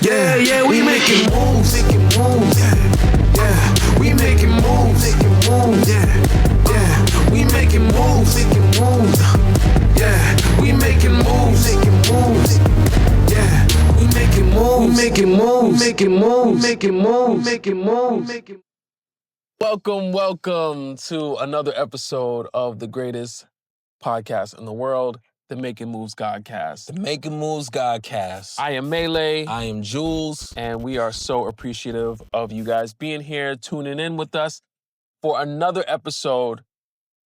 Yeah, yeah, we making moves. Yeah, we making moves. Yeah, we making moves. Yeah, we making moves. Yeah, we making moves. Making moves. Welcome to another episode of the greatest podcast in the world, the Making Moves Godcast. The Making Moves Godcast. I am Melee. I am JEVVLZ. And we are so appreciative of you guys being here, tuning in with us for another episode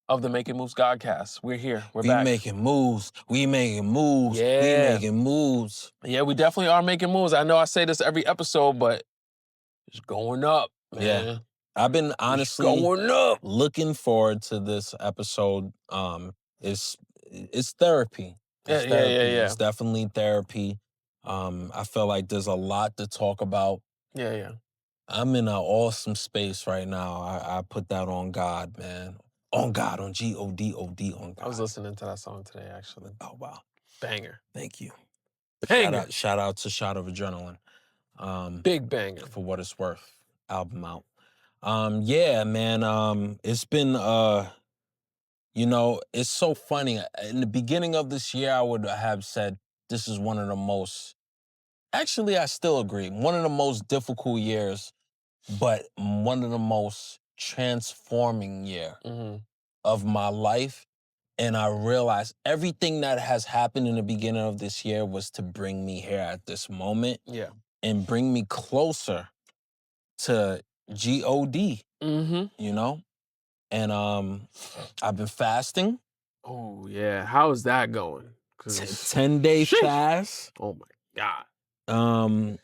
of the Making Moves Godcast. We're here. We're back. We making moves. We making moves. Yeah. We making moves. Yeah, we definitely are making moves. I know I say this every episode, but it's going up, man. Yeah. I've been honestly going up. looking forward to this episode. It's therapy. It's therapy. Yeah. It's definitely therapy. I feel like there's a lot to talk about. Yeah. I'm in an awesome space right now. I put that on God, man. On God, on G-O-D-O-D, on God. I was listening to that song today, actually. Oh, wow. Banger. Thank you. Banger. Shout out to Shot of Adrenaline. Big banger. For what it's worth. Album out. Yeah, man. It's been it's so funny. In the beginning of this year, I would have said this is one of the most, actually I still agree, one of the most difficult years, but one of the most transforming year of my life. And I realized everything that has happened in the beginning of this year was to bring me here at this moment. Yeah. And bring me closer to G-O-D, you know? And I've been fasting. Oh, yeah. How's that going? 10-day fast. Oh, my God.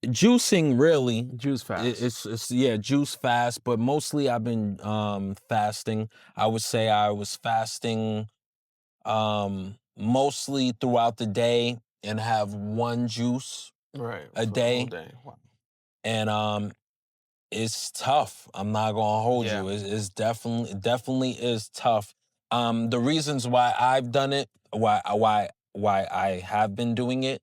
Juicing, really. Juice fast. It's juice fast, but mostly I've been fasting. I would say I was fasting mostly throughout the day and have one juice a day. Wow. And it's tough. I'm not gonna hold you. It's definitely is tough. The reasons why I've done it, why I have been doing it,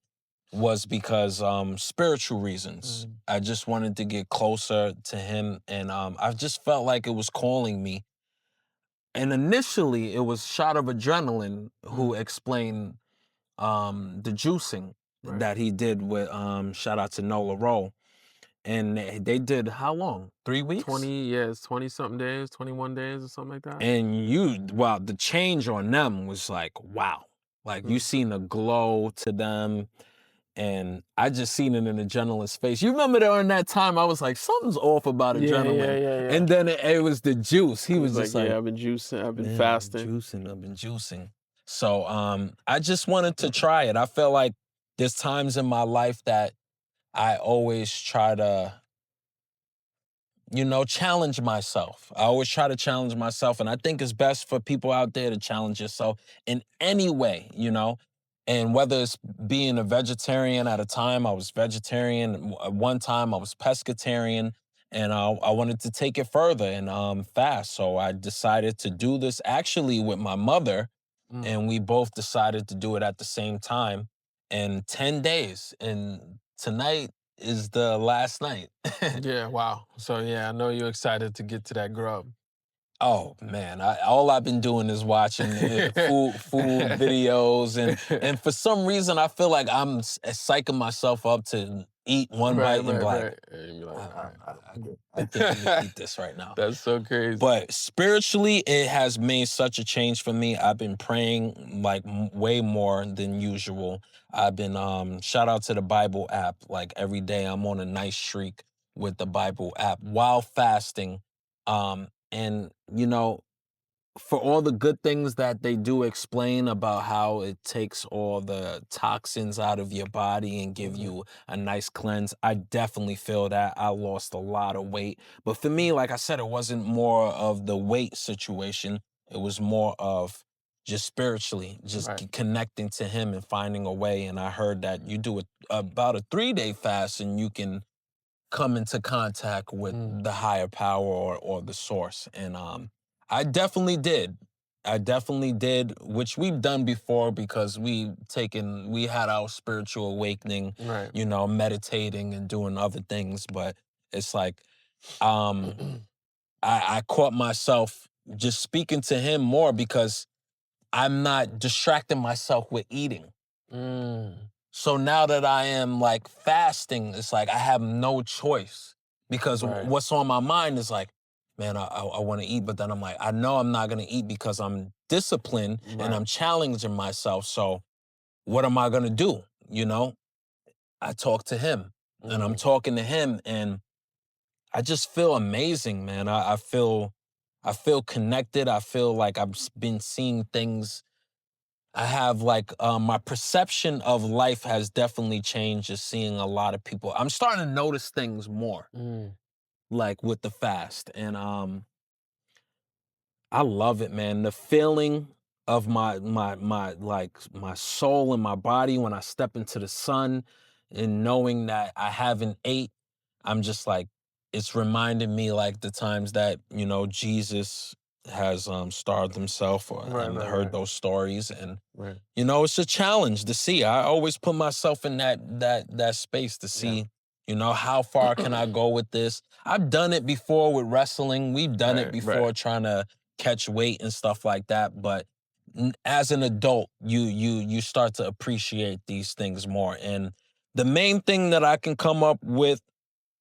was because spiritual reasons. I just wanted to get closer to him, and I just felt like it was calling me. And initially, it was Shot of Adrenaline who explained the juicing that he did with shout out to Nola Rowe. And they did how long? 3 weeks? 20-something days, 21 days or something like that. And the change on them was like, wow. Like you seen the glow to them. And I just seen it in Adrenaline's face. You remember during that time, I was like, something's off about Adrenaline. Yeah. And then it was the juice. He was just like, I've been juicing, I've been fasting. I've been juicing. So I just wanted to try it. I feel like there's times in my life that I always try to, challenge myself. I always try to challenge myself. And I think it's best for people out there to challenge yourself in any way, And whether it's being a vegetarian, at a time I was vegetarian. At one time I was pescatarian. And I wanted to take it further and fast. So I decided to do this actually with my mother. And we both decided to do it at the same time. And 10 days. And tonight is the last night. Yeah, wow. So yeah, I know you're excited to get to that grub. Oh man, all I've been doing is watching food videos, and for some reason I feel like I'm psyching myself up to eat one bite and be like, I think you can eat this right now. That's so crazy. But spiritually, it has made such a change for me. I've been praying like way more than usual. I've been shout out to the Bible app. Like every day, I'm on a nice streak with the Bible app while fasting. And, for all the good things that they do explain about how it takes all the toxins out of your body and give you a nice cleanse, I definitely feel that. I lost a lot of weight. But for me, like I said, it wasn't more of the weight situation. It was more of just spiritually, just connecting to him and finding a way. And I heard that you do about a 3-day fast and you can come into contact with the higher power or the source. And I definitely did. I definitely did, which we've done before because we had our spiritual awakening, Right. you know, meditating and doing other things. But it's like, um, I caught myself just speaking to him more because I'm not distracting myself with eating. Mm. So now that I am like fasting, it's like I have no choice because Right. what's on my mind is like, man, I want to eat, but then I'm like, I know I'm not gonna eat because I'm disciplined and Right. I'm challenging myself. So what am I gonna do? You know, I talk to him and I'm talking to him and I just feel amazing, man. I feel connected. I feel like been seeing things. I have like my perception of life has definitely changed. Just seeing a lot of people, I'm starting to notice things more, Mm. like with the fast, and I love it, man. The feeling of my soul and my body when I step into the sun, and knowing that I haven't ate, I'm just like, it's reminding me like the times that you know Jesus has starved himself, or Right, right, heard right. those stories, and Right. you know, it's a challenge to see. I always put myself in that space to see, you know, how far can I go with this? I've done it before with wrestling. We've done it Right, before right. trying to catch weight and stuff like that. But as an adult, you start to appreciate these things more. And the main thing that I can come up with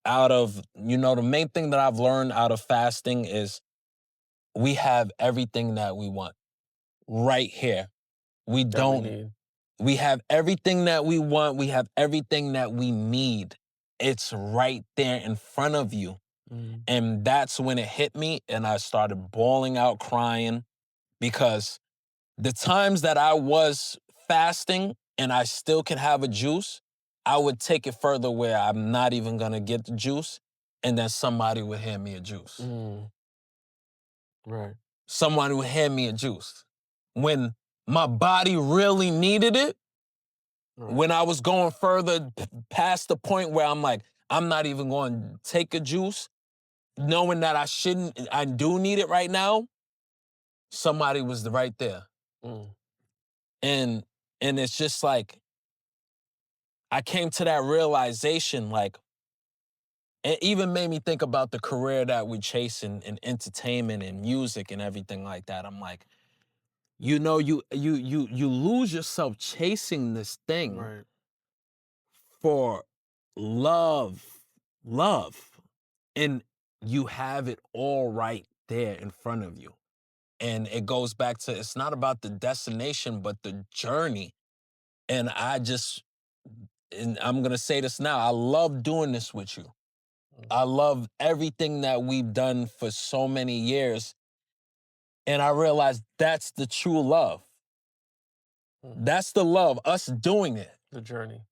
out of, you know, the main thing that I've learned out of fasting is we have everything that we want right here. We That we don't need. We have everything that we want. We have everything that we need. It's right there in front of you. Mm. And that's when it hit me and I started bawling out crying because the times that I was fasting and I still can have a juice, I would take it further where I'm not even going to get the juice and then somebody would hand me a juice. Mm. Right. Someone would hand me a juice. When my body really needed it, Right. when I was going further past the point where I'm like, I'm not even going to take a juice, knowing that I do need it right now, somebody was right there. Mm. And it's just like, I came to that realization, like, it even made me think about the career that we chase in entertainment and music and everything like that. I'm like, you know, you lose yourself chasing this thing Right. for love, love. And you have it all right there in front of you. And it goes back to, it's not about the destination, but the journey. And and I'm going to say this now, I love doing this with you. I love everything that we've done for so many years. And I realized that's the true love. That's the love, us doing it. The journey.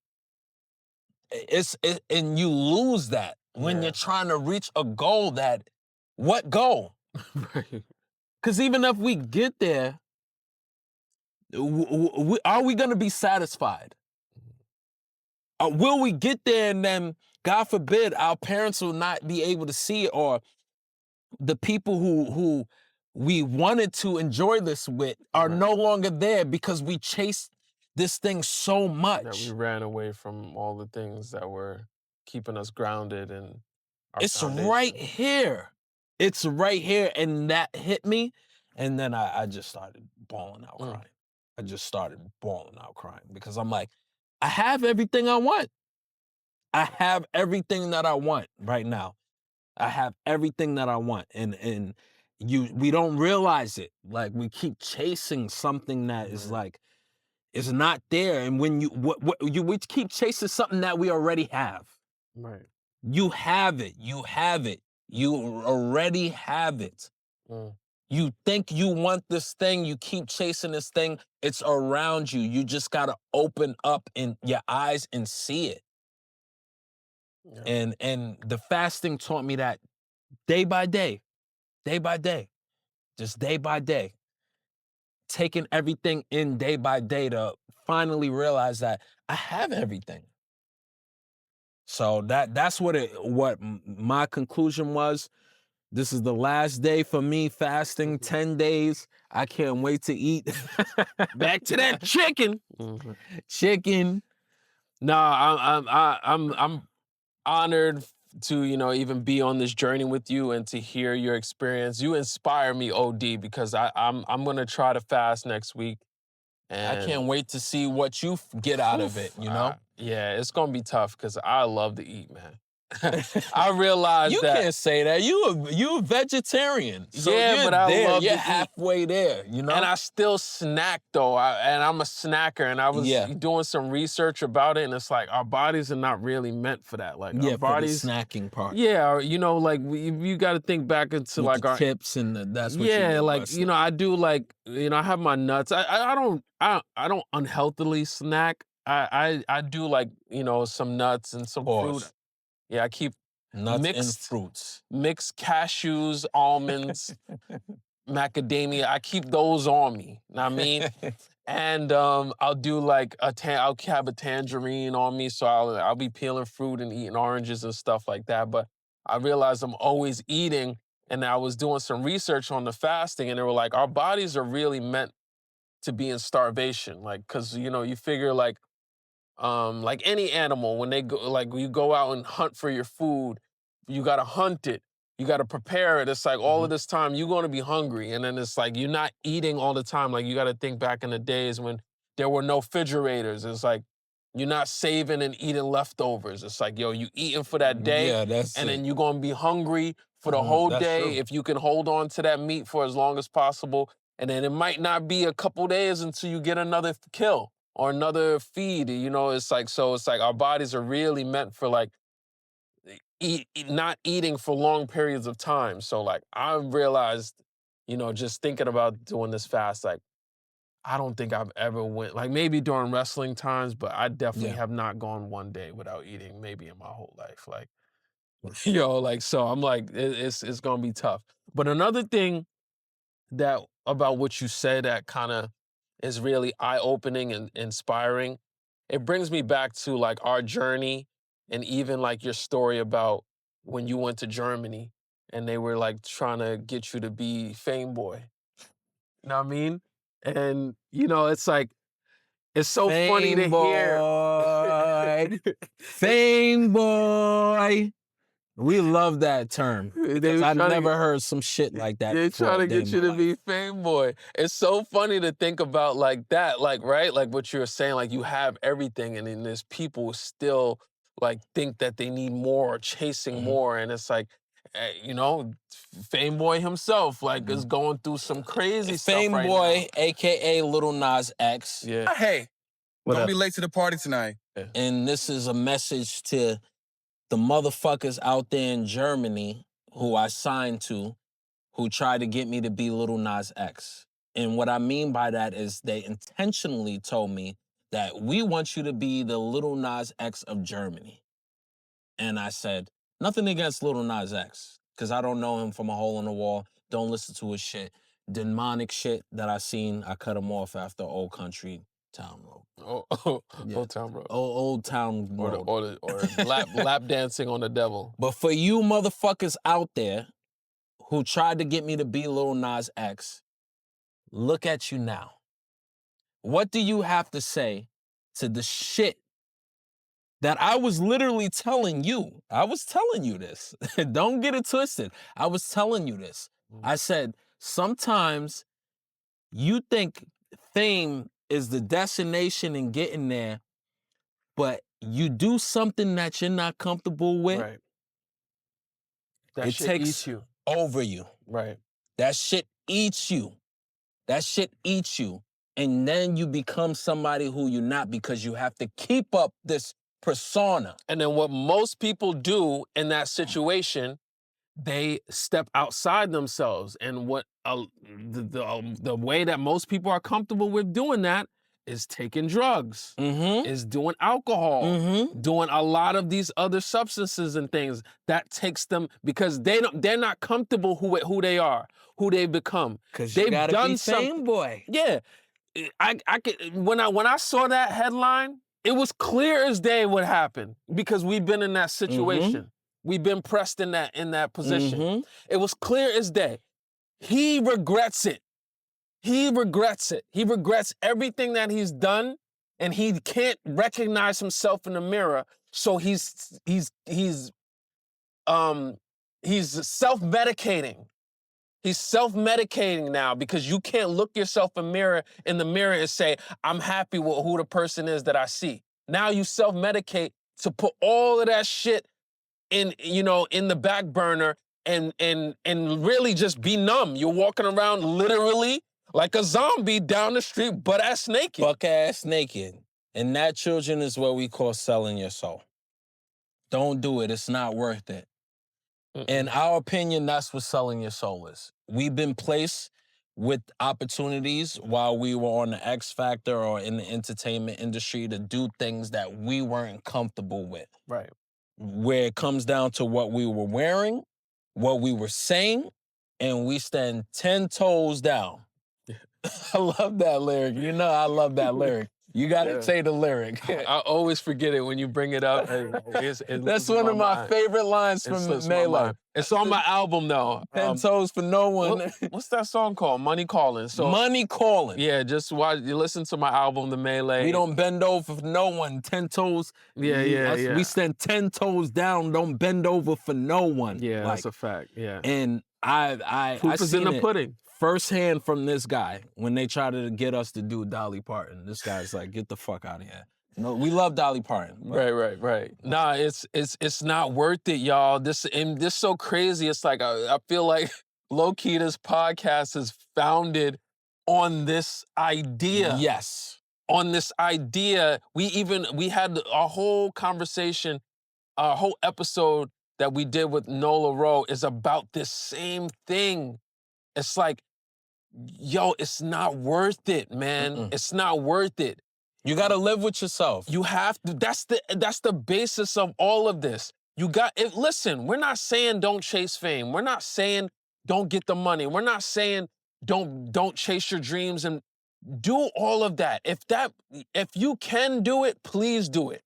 And you lose that when you're trying to reach a goal what goal? Right. Because even if we get there, are we going to be satisfied? Will we get there and then, God forbid, our parents will not be able to see it, or the people who we wanted to enjoy this with are no longer there because we chased this thing so much. That we ran away from all the things that were keeping us grounded and our It's foundation. right here. It's right here. And that hit me. And then I just started bawling out crying. I just started bawling out crying because I'm like, I have everything I want. I have everything that I want right now. I have everything that I want. And we don't realize it. Like, we keep chasing something that is like, it's not there. And when we keep chasing something that we already have. Right. You have it. You have it. You already have it. You think you want this thing, you keep chasing this thing, it's around you. You just got to open up in your eyes and see it. Yeah. And the fasting taught me that day by day, just day by day, taking everything in day by day to finally realize that I have everything. So that's what my conclusion was. This is the last day for me fasting, 10 days. I can't wait to eat. Back to that chicken. Chicken. Nah, I'm honored to, even be on this journey with you and to hear your experience. You inspire me, OD, because I'm gonna try to fast next week. And I can't wait to see what you get out of it, yeah, it's gonna be tough because I love to eat, man. I realize you that can't say that. You a vegetarian. So yeah, but I love you're to eat. halfway there, And I still snack though, and I'm a snacker. And I was doing some research about it, and it's like our bodies are not really meant for that. Like our bodies, for the snacking part. yeah, or, like you got to think back into With like the our chips and that's what yeah, you like I do like I have my nuts. I don't unhealthily snack. I do like some nuts and some fruit. Yeah, I keep nuts and fruits, mixed cashews, almonds, macadamia. I keep those on me. Know what I mean, and I'll do like I'll have a tangerine on me, so I'll be peeling fruit and eating oranges and stuff like that. But I realized I'm always eating, and I was doing some research on the fasting, and they were like, our bodies are really meant to be in starvation, like because you figure like any animal, when they go, like you go out and hunt for your food, you gotta hunt it, you gotta prepare it. It's like all of this time you're gonna be hungry, and then it's like you're not eating all the time. Like you gotta think back in the days when there were no refrigerators. It's like you're not saving and eating leftovers. It's like, yo, you eating for that day, and then you're gonna be hungry for the whole day. True. If you can hold on to that meat for as long as possible, and then it might not be a couple days until you get another kill or another feed. It's like, so it's like our bodies are really meant for like not eating for long periods of time. So like I realized, just thinking about doing this fast, like I don't think I've ever went, like maybe during wrestling times, but I definitely have not gone one day without eating, maybe in my whole life. Like, like, so I'm like, it's gonna be tough. But another thing that about what you said that kind of is really eye-opening and inspiring, it brings me back to like our journey and even like your story about when you went to Germany and they were like trying to get you to be Fame Boy. You know what I mean? And it's like, it's so funny to hear. Fame boy. We love that term. Because I've never heard some shit like that. They're trying to get you to be Fame Boy. It's so funny to think about like that, like, right? Like what you're saying, like you have everything and then there's people still like think that they need more or chasing more. And it's like, Fame Boy himself, like, is going through some crazy stuff Fame right Boy, now. a.k.a. Lil Nas X. Yeah. Hey, don't be late to the party tonight. And this is a message to the motherfuckers out there in Germany who I signed to, who tried to get me to be Lil Nas X. And what I mean by that is they intentionally told me that we want you to be the Lil Nas X of Germany. And I said, nothing against Lil Nas X, because I don't know him from a hole in the wall. Don't listen to his shit. Demonic shit that I seen, I cut him off after Old Country Town Road. Old Town Road. Old Town Road. Or lap dancing on the devil. But for you motherfuckers out there who tried to get me to be Lil Nas X, look at you now. What do you have to say to the shit that I was literally telling you? I was telling you this. Don't get it twisted. I was telling you this. I said, sometimes you think fame is the destination and getting there, but you do something that you're not comfortable with. Right. That it shit takes eats you. over you. Right. That shit eats you. That shit eats you. And then you become somebody who you're not because you have to keep up this persona. And then what most people do in that situation, they step outside themselves. And what the way that most people are comfortable with doing that is taking drugs, is doing alcohol, doing a lot of these other substances and things that takes them, because they're not comfortable who they are, who they've become. Because they've you gotta done be Fame Boy. Yeah, I could, when I saw that headline, it was clear as day what happened because we've been in that situation. we've been pressed in that position. Mm-hmm. It was clear as day. He regrets it. He regrets it. He regrets everything that he's done, and he can't recognize himself in the mirror. So he's self-medicating. He's self-medicating now because you can't look yourself in the mirror and say, I'm happy with who the person is that I see. Now you self-medicate to put all of that shit in the back burner and really just be numb. You're walking around literally like a zombie down the street, butt-ass naked. Buck-ass naked. And that, children, is what we call selling your soul. Don't do it. It's not worth it. In our opinion, that's what selling your soul is. We've been placed with opportunities while we were on the Xfactor or in the entertainment industry to do things that we weren't comfortable with. Right. Where it comes down to what we were wearing, what we were saying, and we stand 10 toes down. I love that lyric. You know I love that lyric. You gotta say the lyric. I always forget it when you bring it up. That's one of my favorite lines from Melee. It's on my album though. 10 toes for no one. What's that song called? Money Calling. So Money Calling. Yeah, just you listen to my album, The Melee. We don't bend over for no one. 10 toes. Yeah. We stand 10 toes down. Don't bend over for no one. Yeah, that's a fact. Yeah. And I Proof is in the pudding. Firsthand from this guy when they try to get us to do Dolly Parton. This guy's like, get the fuck out of here. No, we love Dolly Parton. Right. Nah, it's not worth it, y'all. This so crazy. It's like I feel like low-key this podcast is founded on this idea. Yes. On this idea. We had our whole conversation, our whole episode that we did with Nola Rowe is about this same thing. It's like, yo, it's not worth it, man. It's not worth it. You got to live with yourself. You have to. That's the basis of all of this. Listen, we're not saying don't chase fame. We're not saying don't get the money. We're not saying don't chase your dreams and do all of that. If you can do it, please do it.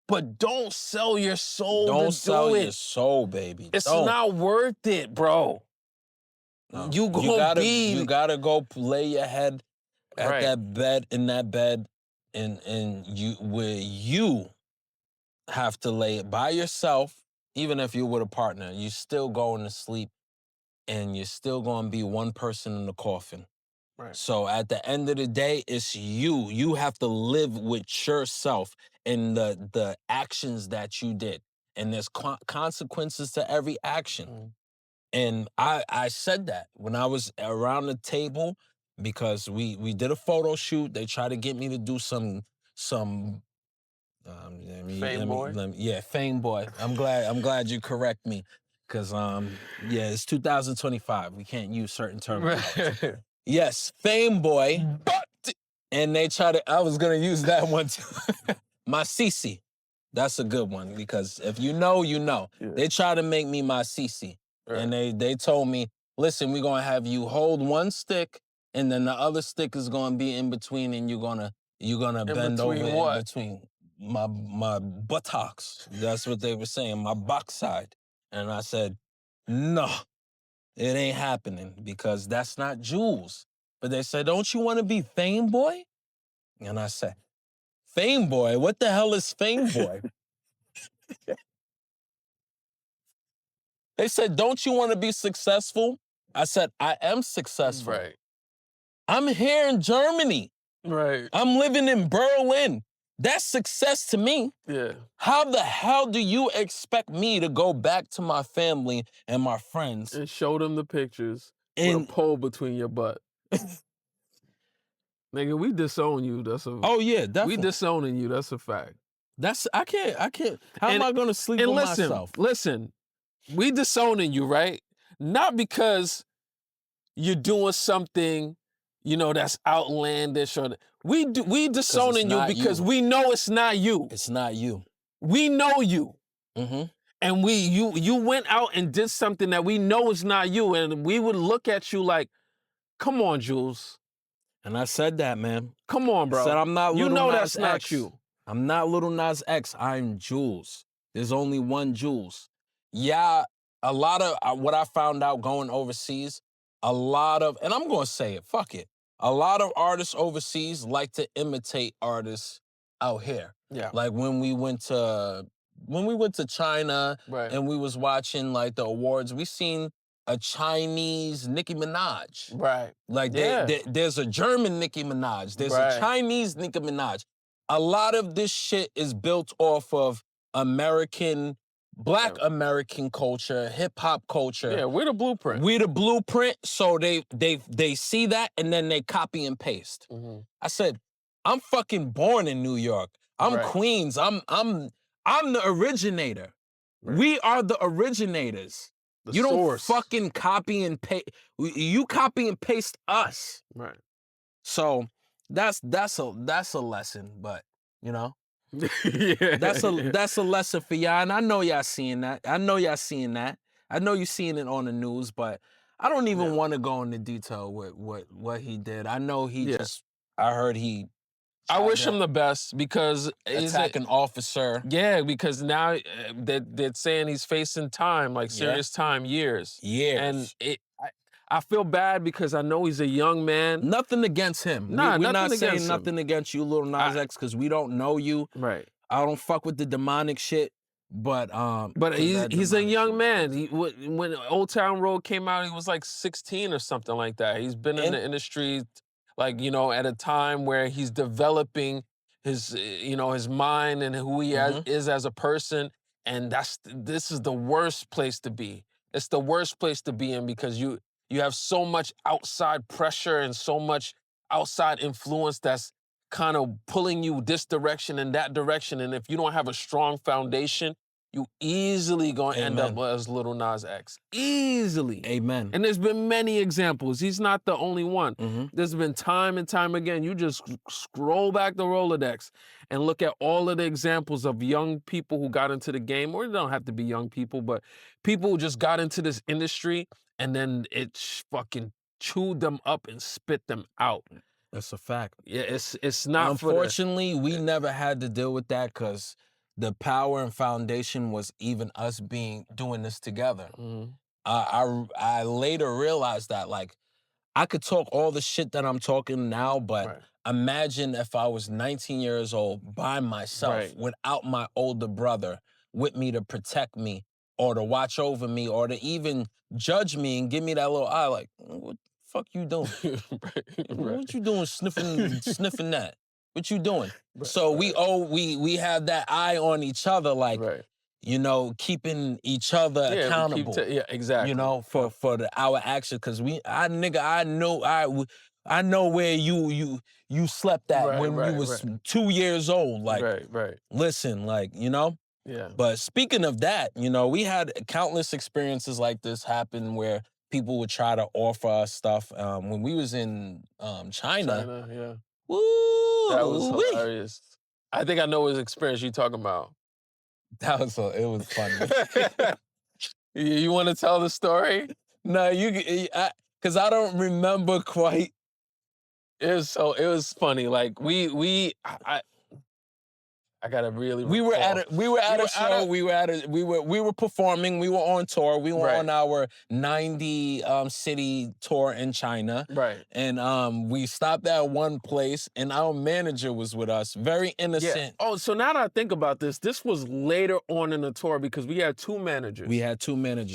But don't sell your soul. Don't sell your soul, baby. It's not worth it, bro. No. You gotta go lay your head at that bed, and you have to lay it by yourself. Even if you're with a partner, you're still going to sleep, and you're still going to be one person in the coffin. Right. So at the end of the day, it's you. You have to live with yourself and the actions that you did, and there's consequences to every action. And I said that when I was around the table because we did a photo shoot. They tried to get me to do some Fame Boy? Fame Boy. I'm glad you correct me because it's 2025. We can't use certain terms. Yes, Fame Boy. And they try to. I was gonna use that one too. My Cece. That's a good one because if you know, you know. Yeah. They try to make me my Cece. Right. And they told me, listen, we're going to have you hold one stick and then the other stick is going to be in between and you're going to bend over in between my buttocks. That's what they were saying, my backside. And I said, no, it ain't happening because that's not Jules. But they said, don't you want to be Fame Boy? And I said, Fame Boy? What the hell is Fame Boy? They said, don't you want to be successful? I said, I am successful. Right. I'm here in Germany. Right. I'm living in Berlin. That's success to me. Yeah. How the hell do you expect me to go back to my family and my friends? And show them the pictures with a pole between your butt. Nigga, we disown you. Oh, yeah, definitely. We disowning you. That's a fact. I can't. How am I going to sleep with myself? Listen. We disowning you, right? Not because you're doing something, that's outlandish or we disowning you because we know it's not you. It's not you. We know you. Mm-hmm. And you went out and did something that we know is not you, and we would look at you like, come on, Jules. And I said that, man. Come on, bro. I said I'm not Lil Nas X. That's not you. I'm not Lil Nas X. I'm Jules. There's only one Jules. yeah, a lot of what I found out going overseas, a lot of, and I'm going to say it, fuck it. A lot of artists overseas like to imitate artists out here. Yeah. Like when we went to China Right. and we was watching like the awards, we seen a Chinese Nicki Minaj. Right. Like there's a German Nicki Minaj. There's a Chinese Nicki Minaj. A lot of this shit is built off of Black American culture, hip hop culture. Yeah, we're the blueprint. We're the blueprint. So they see that and then they copy and paste. Mm-hmm. I said, I'm fucking born in New York. I'm Queens. I'm the originator. Right. We are the originators. You don't fucking copy and paste. You copy and paste us. Right. So that's a lesson, but you know. That's a lesson for y'all, and I know y'all seeing that. I know you seeing it on the news, but I don't even want to go into detail with what he did. I know I heard he. I wish him the best because attack an officer. Yeah, because now they're saying he's facing time, like serious time, years. And I feel bad because I know he's a young man. Nothing against him. Nah, we're not saying him. Nothing against you, Lil Nas X, because we don't know you. Right. I don't fuck with the demonic shit, but he's a young man. When Old Town Road came out, he was like 16 or something like that. He's been in the industry, like, you know, at a time where he's developing his mind and who he is as a person. And this is the worst place to be. It's the worst place to be in because you have so much outside pressure and so much outside influence that's kind of pulling you this direction and that direction. And if you don't have a strong foundation, you easily gonna end up as Lil Nas X. Easily. Amen. And there's been many examples. He's not the only one. Mm-hmm. There's been time and time again. You just scroll back the Rolodex and look at all of the examples of young people who got into the game, or it don't have to be young people, but people who just got into this industry and then it fucking chewed them up and spit them out. That's a fact. Yeah, it's not. Unfortunately, we never had to deal with that because the power and foundation was even us doing this together. Mm-hmm. I later realized that, like, I could talk all the shit that I'm talking now, but imagine if I was 19 years old by myself without my older brother with me to protect me or to watch over me or to even judge me and give me that little eye, like, what the fuck you doing? What you doing sniffing that? What you doing? So we have that eye on each other, like, you know, keeping each other accountable. Exactly. You know, for our actions, because I know where you slept at when you was 2 years old. Like, listen, like, you know. Yeah. But speaking of that, you know, we had countless experiences like this happen where people would try to offer us stuff. When we was in China, yeah. Woo! That was hilarious. I think I know what experience you're talking about. It was funny. You want to tell the story? No, because I don't remember quite. It was funny. Like I gotta really. We were at a show. We were performing. We were on tour. We were on our 90 city tour in China. Right. And we stopped at one place, and our manager was with us. Very innocent. Yeah. Oh, so now that I think about this was later on in the tour because we had two managers.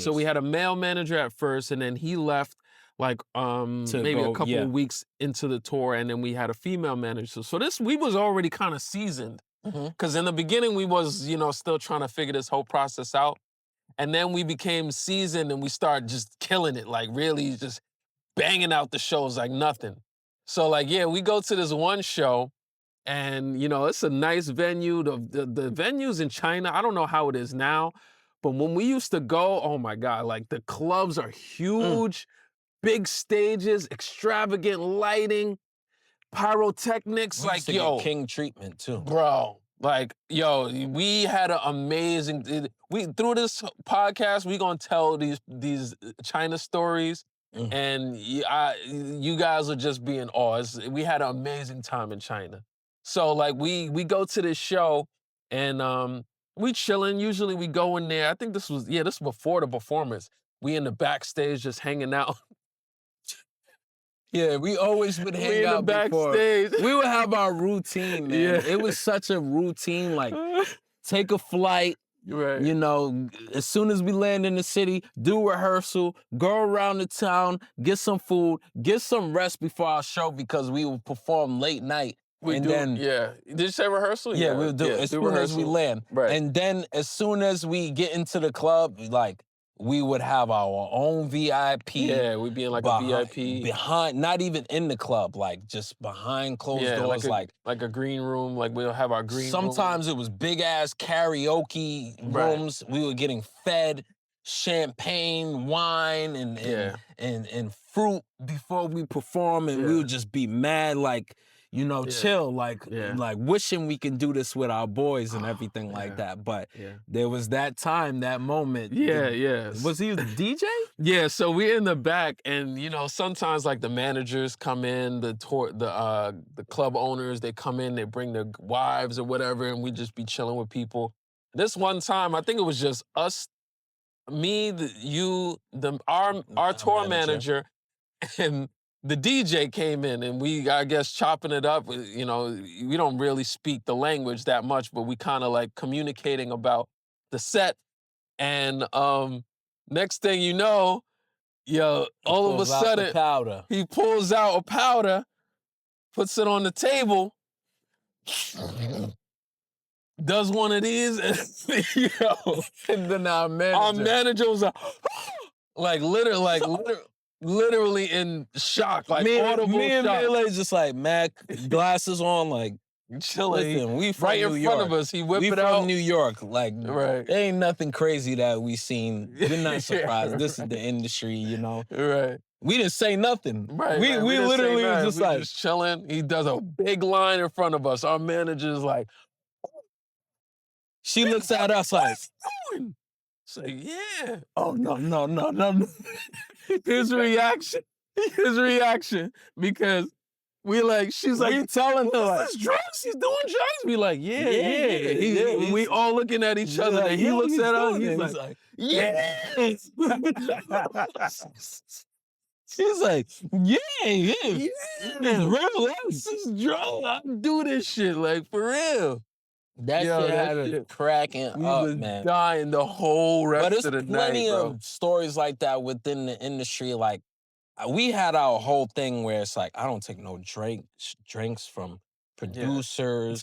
So we had a male manager at first, and then he left like maybe a couple of weeks into the tour, and then we had a female manager. So we was already kind of seasoned. Because in the beginning, we was, you know, still trying to figure this whole process out. And then we became seasoned and we started just killing it, like really just banging out the shows like nothing. So like, yeah, we go to this one show and, you know, it's a nice venue. The venues in China, I don't know how it is now, but when we used to go, oh my God, like the clubs are huge, big stages, extravagant lighting. Pyrotechnics, like, yo. King treatment, too. Bro, like, yo, we had an amazing, through this podcast, we gonna tell these China stories, and you guys will just be in awe. We had an amazing time in China. So, like, we go to this show, and we chilling. Usually we go in there. I think this was before the performance. We in the backstage just hanging out. Yeah, we always would We hang in the out before. backstage. We would have our routine, man. Yeah. It was such a routine, like take a flight, Right. you know, as soon as we land in the city, do rehearsal, go around the town, get some food, get some rest before our show because we would perform late night. Then, did you say rehearsal? Yeah, we'll do as soon as we land. Right. And then as soon as we get into the club, like we would have our own VIP. Yeah, we'd be in like a VIP. Behind, not even in the club, like just behind closed doors. Like a green room, like we'll have our green room. Sometimes it was big ass karaoke rooms. We were getting fed champagne, wine, and fruit before we perform, and we would just be mad, like, you know, chill, like wishing we could do this with our boys and everything like that. But there was that time, that moment. Was he a DJ? Yeah, so we're in the back, and you know, sometimes like the managers come in, the club owners, they come in, they bring their wives or whatever, and we just be chilling with people. This one time, I think it was just us, me, our tour manager, and the DJ came in, and we, I guess, chopping it up. You know, we don't really speak the language that much, but we kind of like communicating about the set. And next thing you know, all of a sudden, he pulls out a powder, puts it on the table, does one of these, and and then our manager was like literally in shock, like audible me and shock. Melee just like Mac, glasses on, like chilling. Listen, we from right New in York. front of us. He whipped we it from out. New York. Like, Right. there ain't nothing crazy that we seen. We're not surprised. This is the industry, you know. Right. We didn't say nothing. Right. We didn't literally say was nothing. just We like just chilling. He does a big line in front of us. Our manager's like, she looks at us like, say, yeah. oh no. His reaction, because she's like, we telling her like, drugs. He's doing drugs. We like, yeah. We all looking at each other. And he looks at us. He's like, yeah. She's like, yeah. Relax, this is drugs. I do this shit, like, for real. That shit had us cracking We up, was man. dying the whole rest of the But night, there's plenty bro. of stories like that within the industry. Like, we had our whole thing where it's like, I don't take no drinks from producers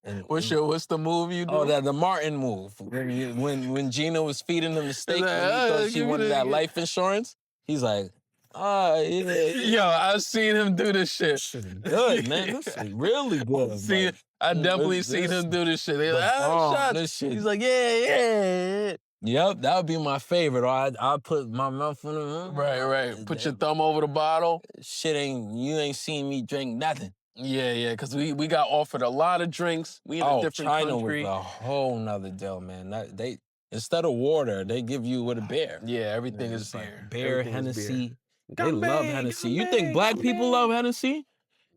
and What's the move you do? Oh, the Martin move. When Gina was feeding him the steak, Like, and he thought she wanted that life insurance, he's like, yeah. Yo, I've seen him do this shit. Good, man. This is really good. I definitely seen him do this shit. They like, shots. This shit. He's like, yeah. Yep, that would be my favorite. Or I'll put my mouth on it. Right. Put your thumb over the bottle. You ain't seen me drink nothing. Yeah, because we got offered a lot of drinks. We in a different China country. was a whole nother deal, man. They instead of water, they give you with a beer. Yeah, everything is beer. Beer, Hennessy. They love Hennessy. You think black people love Hennessy?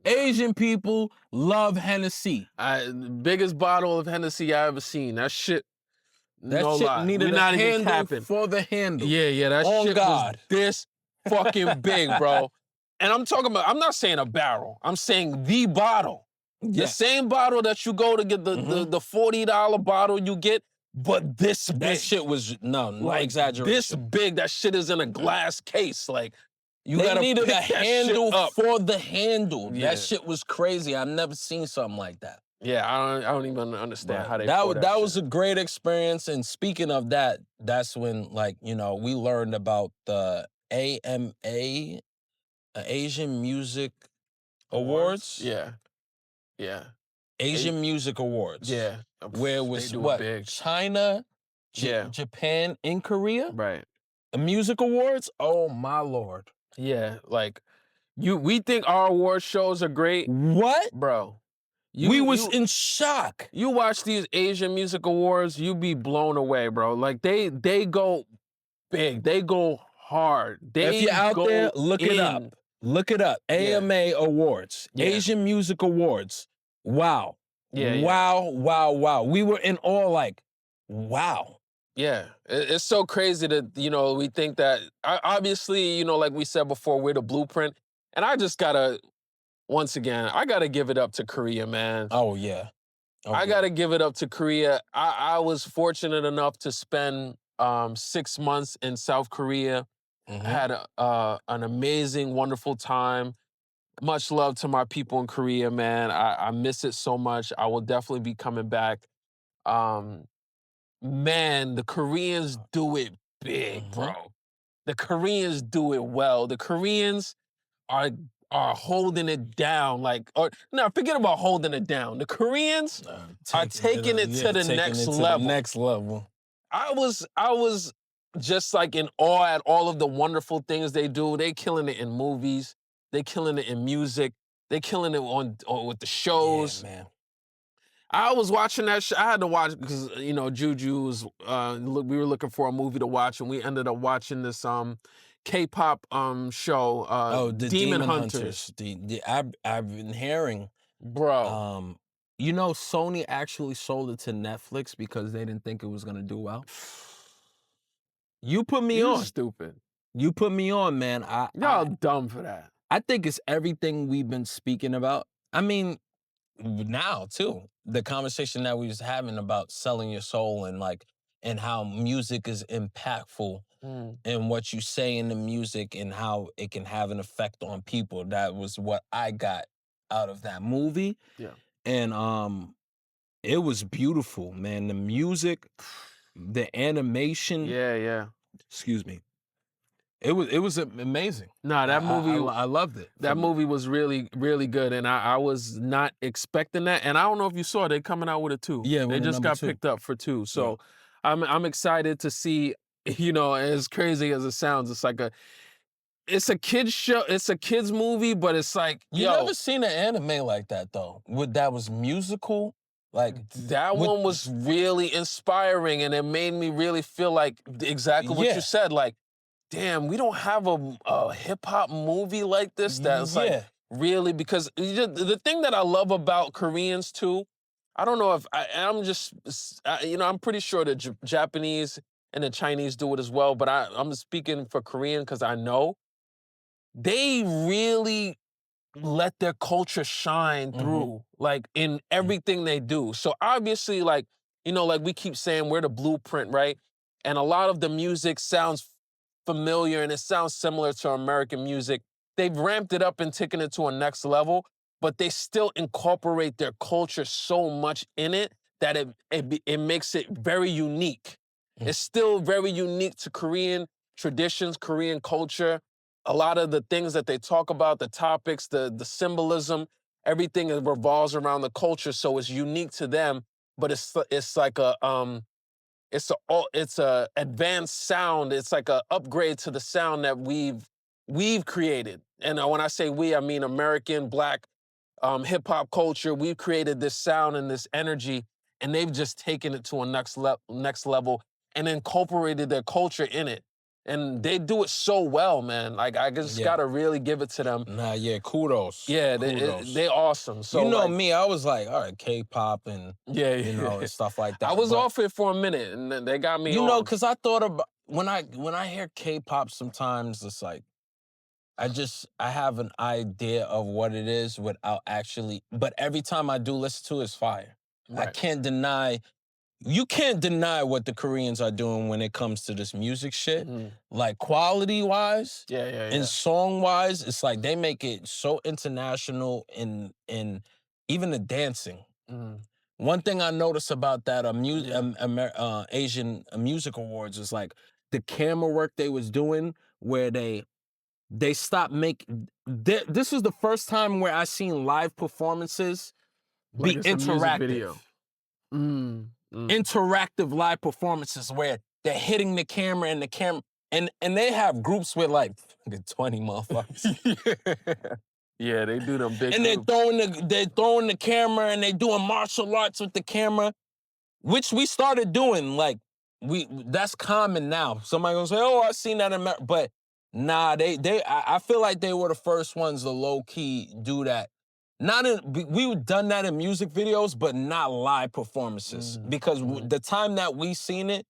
Asian people love Hennessy. The biggest bottle of Hennessy I ever seen. That shit. That no shit lie. needed We're a not even handle capping. for the handle. Yeah, that On shit God. was this fucking big, bro. And I'm not saying a barrel. I'm saying the bottle. The same bottle that you go to get the $40 bottle you get, but this big. That shit was, no exaggeration. This big, that shit is in a glass case. Like, They needed a handle up. for the handle. Yeah. That shit was crazy. I've never seen something like that. Yeah, I don't even understand how they that was a great experience. And speaking of that, that's when, like, you know, we learned about the AMA, Asian Music Awards. Yeah. Asian Music Awards. Yeah. Where it was big. China, Japan, and Korea? Right. Music awards? Oh my Lord. Yeah, like we think our award shows are great. What? Bro. We was in shock. You watch these Asian Music Awards, you be blown away, bro. Like they go big. They go hard. If you're out there, look it up. Look it up. AMA Awards. Yeah. Asian Music Awards. Wow. Yeah. Wow. We were in awe, like, Wow. Yeah, it's so crazy that, we think that, obviously, like we said before, we're the blueprint. And I just gotta, once again, I gotta give it up to Korea, man. Oh, yeah. Oh, I yeah. gotta give it up to Korea. I was fortunate enough to spend 6 months in South Korea. I had an amazing, wonderful time. Much love to my people in Korea, man. I miss it so much. I will definitely be coming back. Um, Man, the Koreans do it big, bro. The Koreans do it well. The Koreans are are holding it down. Forget about holding it down. The Koreans are taking it to the next level. Next level. I was just like in awe at all of the wonderful things they do. They killing it in movies. They killing it in music. They killing it on with the shows. Yeah, man. I was watching that show. I had to watch because, Juju was, we were looking for a movie to watch, and we ended up watching this K-pop show, The Demon Hunters. I've been hearing, Bro. Sony actually sold it to Netflix because they didn't think it was gonna do well. You put me You on. stupid. You put me on, man. Y'all dumb for that. I think it's everything we've been speaking about. I mean, now too, the conversation that we was having about selling your soul and how music is impactful and what you say in the music and how it can have an effect on people. That was what I got out of that movie. Yeah. And it was beautiful, man. The music, the animation. Yeah. Excuse me. It was amazing. Nah, that movie, I loved it. That movie was really, really good, and I was not expecting that. And I don't know if you saw, they're coming out with a 2. Yeah, they just got 2. picked up for 2. So I'm excited to see. As crazy as it sounds, it's a kid's show. It's a kid's movie, but it's like, you never seen an anime like that though. That was musical. Like that one was really inspiring, and it made me really feel like exactly what you said. Like, damn, we don't have a hip hop movie like this that's like really, because the thing that I love about Koreans too, I don't know if I'm pretty sure the Japanese and the Chinese do it as well, but I'm speaking for Korean because I know they really let their culture shine through, like in everything they do. So obviously, like we keep saying, we're the blueprint, right? And a lot of the music sounds familiar and it sounds similar to American music. They've ramped it up and taken it to a next level, but they still incorporate their culture so much in it that it makes it very unique. It's still very unique to Korean traditions, Korean culture. A lot of the things that they talk about, the topics, the symbolism, everything revolves around the culture, so it's unique to them. But it's like it's a advanced sound. It's like a upgrade to the sound that we've created. And when I say we, I mean American Black hip hop culture. We've created this sound and this energy, and they've just taken it to a next level and incorporated their culture in it. And they do it so well, man. Like, I just gotta really give it to them. Nah, yeah, kudos. Yeah, they awesome. So me, I was like, all right, K-pop and and stuff like that. I was off it for a minute, and then they got me. Because I thought about when I hear K-pop, sometimes it's like I have an idea of what it is without actually. But every time I do listen to it, it's fire. Right. I can't deny. You can't deny what the Koreans are doing when it comes to this music shit. Like quality-wise, and song-wise, it's like they make it so international in even the dancing. One thing I noticed about that Asian Music Awards is like the camera work they was doing, where they stopped making. This was the first time where I seen live performances be interactive. Interactive live performances where they're hitting the camera and and they have groups with like 20 motherfuckers. Yeah, they do them big. And they're throwing the camera and they're doing martial arts with the camera, which we started doing. Like that's common now. Somebody gonna say, "Oh, I seen that in," but nah, I feel like they were the first ones to low key do that. we've done that in music videos, but not live performances. Because the time that we seen it,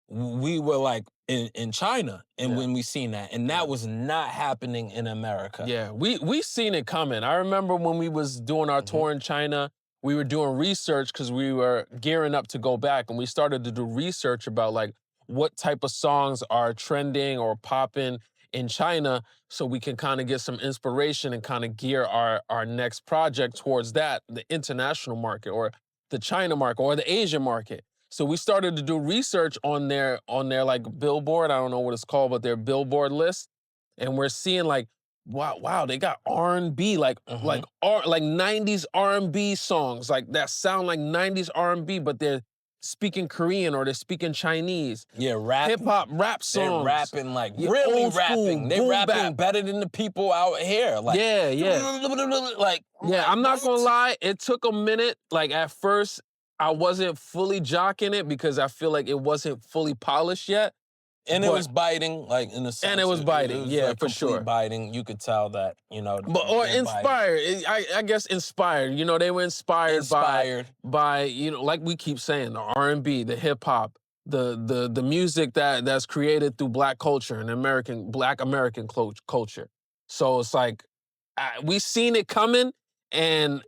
we were like in China, and when we seen that, and that was not happening in America. Yeah, we seen it coming. I remember when we was doing our tour in China, we were doing research because we were gearing up to go back, and we started to do research about like what type of songs are trending or popping in China, so we can kind of get some inspiration and kind of gear our next project towards that, the international market or the China market or the Asian market. So we started to do research on their like billboard, I don't know what it's called, but their billboard list. And we're seeing like, wow, they got R&B, like 90s R&B songs, like that sound like 90s R&B, but they're speaking Korean or they're speaking Chinese. Yeah, rap. Hip-hop rap songs. They're rapping like Yeah, really old school, rapping. They're boom rapping bap. better than the people out here. Like, like, I'm not gonna lie, it took a minute. Like at first, I wasn't fully jocking it because I feel like it wasn't fully polished yet. And it was biting, like in a sense. And it was biting, it was yeah, like for sure. Biting, you could tell that, you know. But or inspired, I guess inspired. You know, they were inspired by you know, like we keep saying, the R&B, the hip hop, the music that's created through Black culture and Black American culture. So it's like we seen it coming, and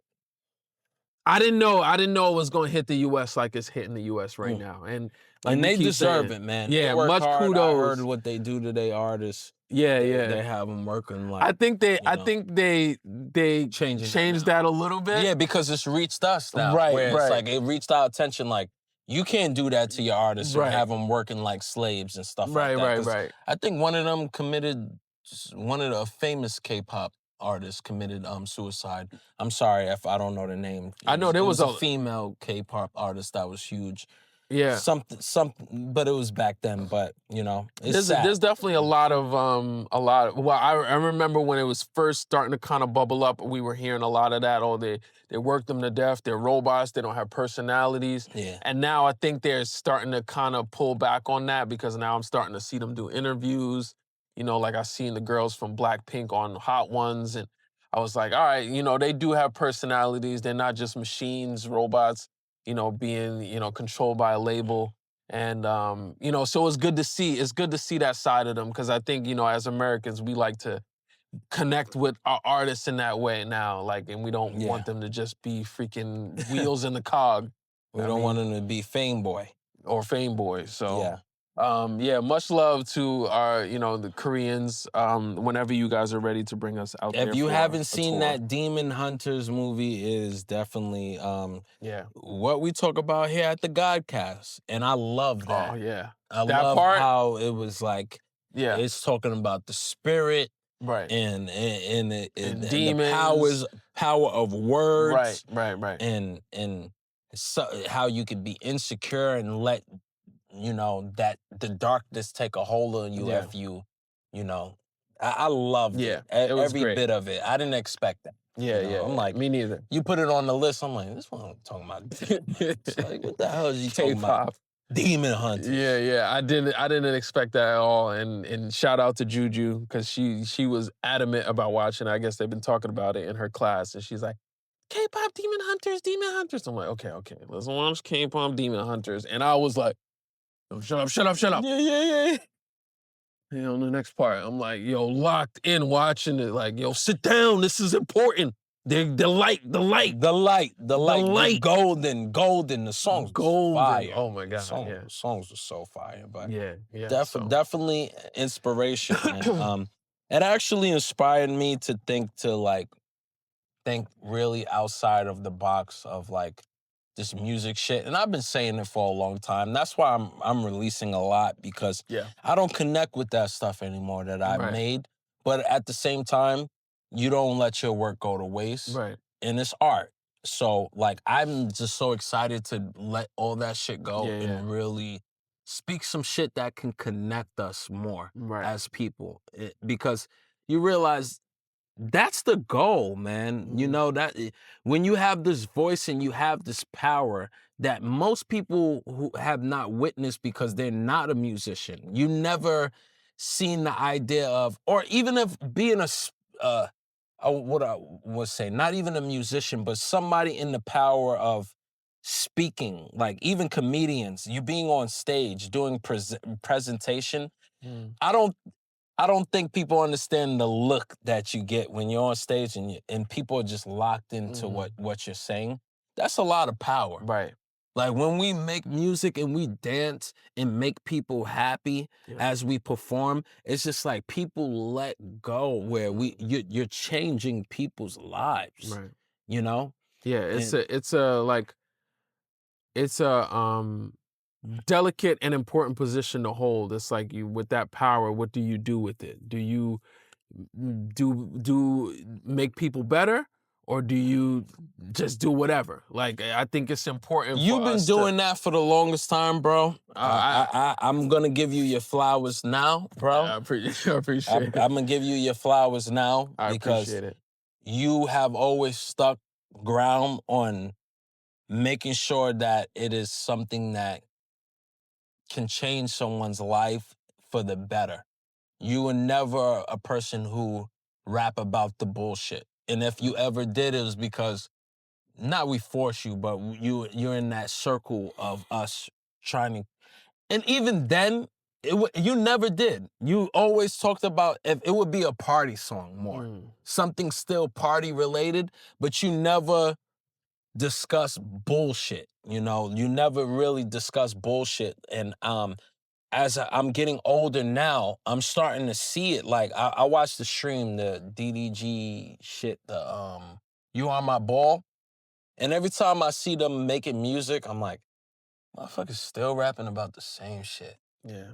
I didn't know it was gonna hit the U.S. like it's hitting the U.S. right now, and like they deserve it, man. Yeah, much hard. kudos. I heard what they do to their artists. Yeah, they have them working like. I think they changed that a little bit. Yeah, because it's reached us now. Right, where right. It's like it reached our attention. Like you can't do that to your artists or have them working like slaves and stuff like that. Right. I think one of them one of the famous K-pop artists committed suicide. I'm sorry if I don't know the name. I know there was a female K-pop artist that was huge. Yeah, something, but it was back then. But you know, there's definitely a lot of. Well, I remember when it was first starting to kind of bubble up, we were hearing a lot of that. Oh, they work them to death. They're robots. They don't have personalities. Yeah. And now I think they're starting to kind of pull back on that because now I'm starting to see them do interviews. You know, like I seen the girls from Blackpink on Hot Ones, and I was like, all right, you know, they do have personalities. They're not just machines, robots. You know, being, you know, controlled by a label. And, you know, so it's good to see that side of them because I think, you know, as Americans, we like to connect with our artists in that way now. Like, and we don't want them to just be freaking wheels in the cog. We don't want them to be Fame Boy. Or Fame Boy. So, yeah. Much love to our, you know, the Koreans. Whenever you guys are ready to bring us out there. If you haven't seen that Demon Hunters movie, it is definitely what we talk about here at the Godcast, and I love that. Oh yeah, I that love part, how it was like it's talking about the spirit, right, and demons, the power of words, right, and so how you could be insecure and let. You know, that the darkness take a hold of you if you know. I loved it. Every bit of it. I didn't expect that. Yeah. I'm like, me neither. You put it on the list, I'm like, this one I'm talking about. It's like, what the hell is he talking about? Demon Hunters. Yeah. I didn't expect that at all. And shout out to Juju, because she was adamant about watching it. I guess they've been talking about it in her class, and she's like, K-pop Demon Hunters. I'm like, okay. Let's watch K-pop Demon Hunters. And I was like, oh, shut up. Yeah. You know, the next part, I'm like, yo, locked in watching it. Like, yo, sit down. This is important. The light. The golden. The songs golden. Fire. Oh my God. Songs were so fire. But definitely inspiration. And, it actually inspired me to think really outside of the box of like this music shit. And I've been saying it for a long time. That's why I'm releasing a lot, because I don't connect with that stuff anymore that I made. But at the same time, you don't let your work go to waste. Right. And it's art. So like I'm just so excited to let all that shit go and really speak some shit that can connect us more as people. Because you realize that's the goal, man. You know, that when you have this voice and you have this power that most people who have not witnessed because they're not a musician, you never seen the idea of, or even of being what I would say, not even a musician, but somebody in the power of speaking, like even comedians, you being on stage, doing presentation. I don't think people understand the look that you get when you're on stage and people are just locked into what you're saying. That's a lot of power. Right. Like when we make music and we dance and make people happy as we perform, it's just like people let go where you're changing people's lives. Right. You know? Yeah, it's a delicate and important position to hold. It's like you with that power, what do you do with it? Do you make people better? Or do you just do whatever? Like, I think it's important for You've been us doing that for the longest time, bro. I'm gonna give you your flowers now, bro. I appreciate it. I'm gonna give you your flowers now I because appreciate it. you have always stuck ground on making sure that it is something that can change someone's life for the better. You were never a person who rap about the bullshit. And if you ever did, it was because, not we force you, but you're in that circle of us trying to, and even then, you never did. You always talked about if it would be a party song more. Something still party related, but you never discuss bullshit, you know? You never really discuss bullshit. And as I'm getting older now, I'm starting to see it. Like I watched the stream, the DDG shit, the You On My Ball. And every time I see them making music, I'm like, motherfuckers still rapping about the same shit. Yeah.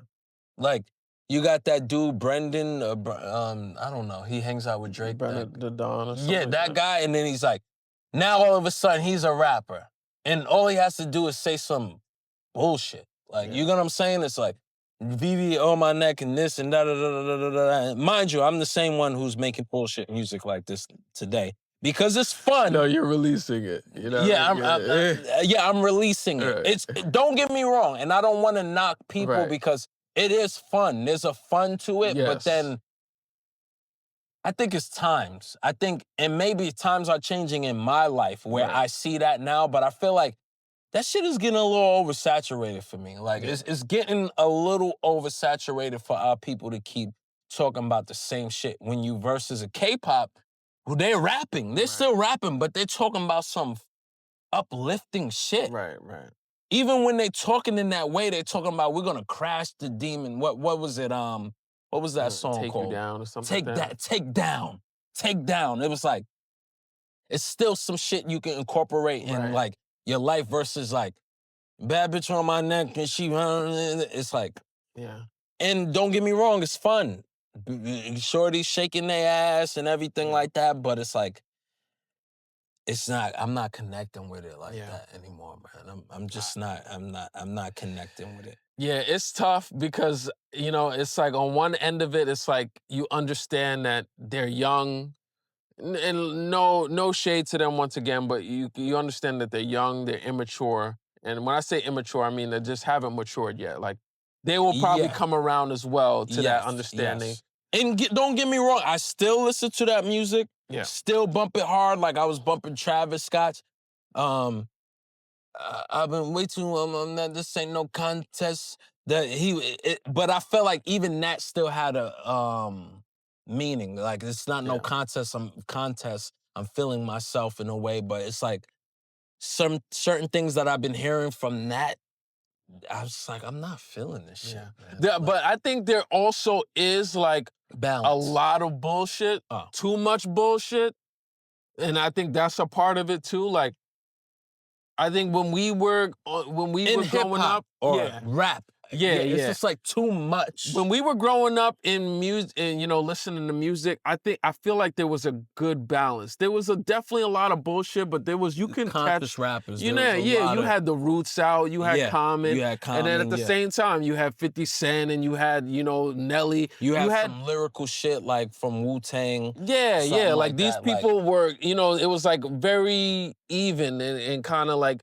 Like, you got that dude, Brendan, I don't know, he hangs out with Drake. The Don or something. Yeah, that guy, and then he's like, now all of a sudden he's a rapper. And all he has to do is say some bullshit. Like, you know what I'm saying? It's like, VV on my neck and this and da da da da da da. Mind you, I'm the same one who's making bullshit music like this today. Because it's fun. No, you're releasing it. You know? Yeah, I'm releasing it. Don't get me wrong, and I don't want to knock people because it is fun. There's a fun to it, but then I think it's times. And maybe times are changing in my life where I see that now, but I feel like that shit is getting a little oversaturated for me. Like, it's getting a little oversaturated for our people to keep talking about the same shit. When you versus a K-pop, who they're rapping. They're still rapping, but they're talking about some uplifting shit. Right. Even when they're talking in that way, they're talking about we're gonna crash the demon. What was it? What was that song Take called? You Down or something like that. Take down. It was like, it's still some shit you can incorporate in like your life versus like, bad bitch on my neck and she, it's like, and don't get me wrong, it's fun. Shorty shaking their ass and everything like that, but it's like, I'm not connecting with it like that anymore, man. I'm just not connecting with it. Yeah, it's tough because, you know, it's like on one end of it, it's like you understand that they're young, and no shade to them once again, but you understand that they're young, they're immature. And when I say immature, I mean they just haven't matured yet. Like, they will probably come around as well to that understanding. Yes. And don't get me wrong, I still listen to that music. Yeah. Still bump it hard, like I was bumping Travis Scott's. I've been way too, this ain't no contest. But I felt like even that still had a meaning. Like, it's not no contest. I'm feeling myself in a way, but it's like some certain things that I've been hearing from that, I was just like, I'm not feeling this shit, man. But I think there also is like balance. A lot of bullshit, too much bullshit. And I think that's a part of it too. Like, I think when we were growing up, or rap, it's just like too much. When we were growing up in music and, you know, listening to music, I feel like there was a good balance. There was definitely a lot of bullshit, but you can conscious catch rappers. You know, you had the Roots out, you had Common, and then at the same time you had 50 Cent and you had, you know, Nelly. You had some lyrical shit like from Wu-Tang. Yeah, like these people were, you know, it was like very even and kind of like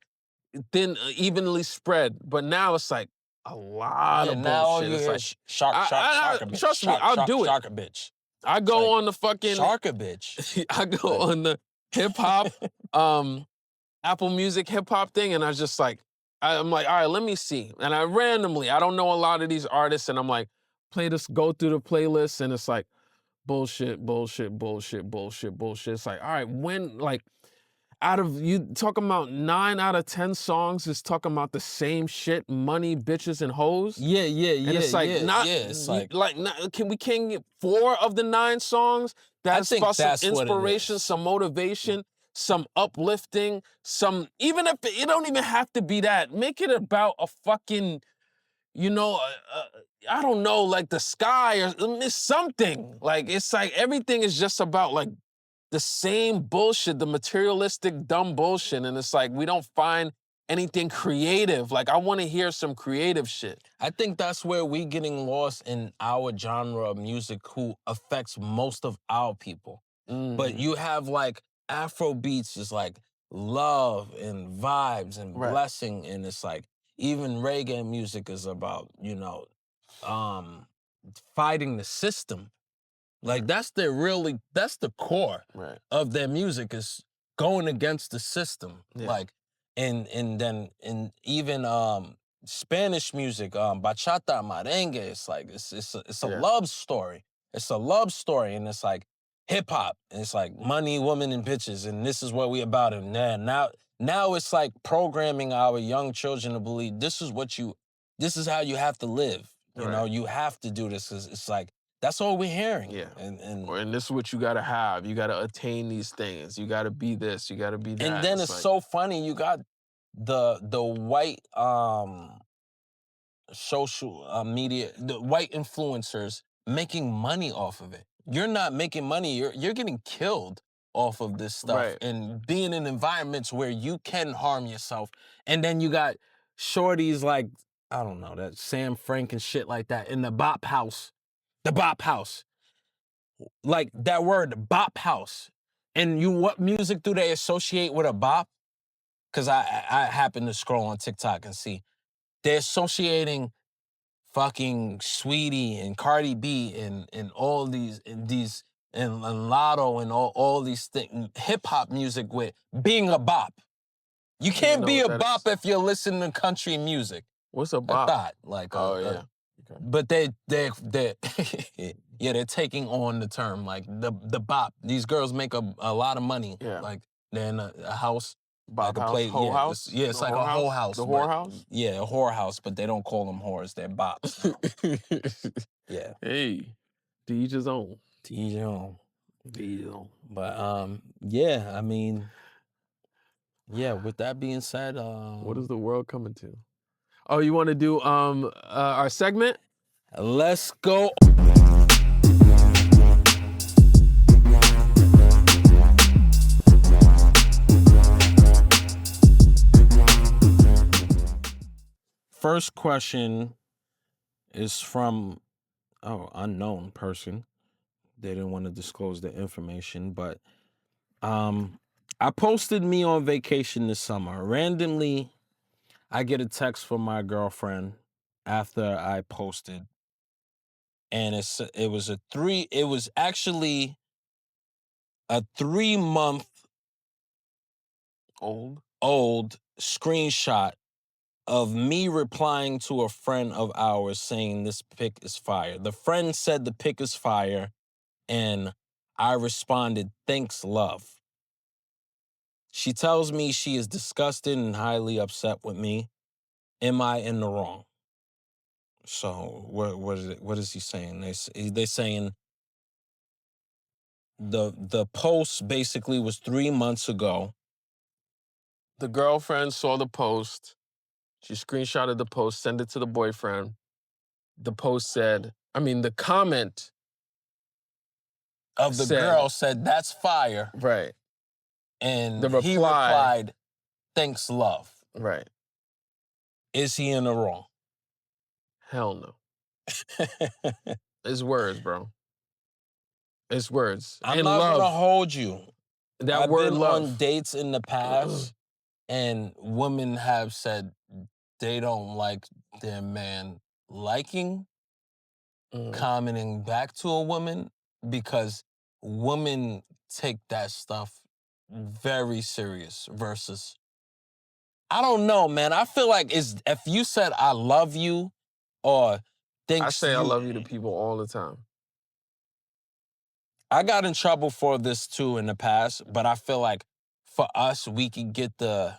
thin, evenly spread. But now it's like a lot of bullshit. Now you it's hear like, shark, trust me, I'll do it. Shark a bitch. I go on the fucking Sharka bitch. I go on the hip hop, Apple Music hip hop thing, and I was just like, I'm like, all right, let me see. And I don't know a lot of these artists, and I'm like, go through the playlist, and it's like, bullshit, bullshit, bullshit, bullshit, bullshit. It's like, all right, you talking about 9 out of 10 songs is talking about the same shit, money, bitches, and hoes. Yeah. And it's like can we get 4 of the 9 songs that's about some inspiration, some motivation, some uplifting, even if it don't even have to be that, make it about a fucking, I don't know, like the sky or something. Like it's like everything is just about like the same bullshit, the materialistic dumb bullshit, and it's like we don't find anything creative. Like I want to hear some creative shit. I think that's where we getting lost in our genre of music who affects most of our people. But you have like Afro beats is like love and vibes and blessing, and it's like even reggae music is about, fighting the system. Like that's the core of their music is going against the system. Yeah. Like and even Spanish music, bachata, merengue, it's like it's a love story. It's a love story, and it's like hip hop. And it's like money, women, and bitches, and this is what we about. And now it's like programming our young children to believe this is how you have to live. You know, you have to do this because it's like that's all we're hearing. Yeah. And this is what you gotta have. You gotta attain these things. You gotta be this. You gotta be that. And then it's like, so funny. You got the white social media, the white influencers making money off of it. You're not making money. You're getting killed off of this stuff and being in environments where you can harm yourself. And then you got shorties like, I don't know, that Sam Frank and shit like that in the bop house. The bop house. Like that word, bop house. And what music do they associate with a bop? Because I happen to scroll on TikTok and see. They're associating fucking Sweetie and Cardi B and all these and Lotto and all these things, hip hop music with being a bop. You can't be a bop if you're listening to country music. What's a bop? I thought, like, okay. But they're they're taking on the term like the bop. These girls make a lot of money. Yeah. Like they're in a house. Bop house, whole house? It's like a whole house. The whorehouse? Yeah, a whorehouse, but they don't call them whores. They're bops. Yeah. Hey, to each his own. To each his own. To each his own. But yeah, I mean, yeah. With that being said, what is the world coming to? Oh, you want to do our segment? Let's go. First question is from unknown person. They didn't want to disclose the information, but I posted me on vacation this summer. Randomly, I get a text from my girlfriend after I posted, and it was actually a 3-month old screenshot of me replying to a friend of ours saying this pic is fire. The friend said the pic is fire, and I responded, thanks, love. She tells me she is disgusted and highly upset with me. Am I in the wrong? So what is he saying? They're saying the post basically was 3 months ago. The girlfriend saw the post. She screenshotted the post, sent it to the boyfriend. The comment of the girl said, that's fire. Right. And he replied, thanks, love. Right. Is he in the wrong? Hell no. It's words, bro. It's words. I'm not gonna hold you. That I've word been love. on dates in the past, and women have said they don't like their man liking, commenting back to a woman, because women take that stuff very serious versus, I don't know, man. I feel like if you said I love you or I thinks say I you, love you to people all the time. I got in trouble for this too in the past, but I feel like for us, we can get the,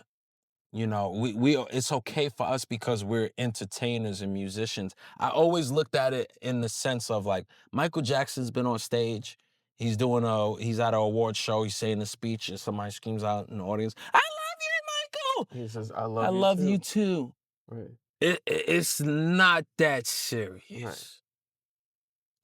you know, we it's okay for us because we're entertainers and musicians. I always looked at it in the sense of like Michael Jackson's been on stage. He's at an award show. He's saying a speech and somebody screams out in the audience, "I love you, Michael." He says, I I love you love too. you too. Right. It's not that serious. Right.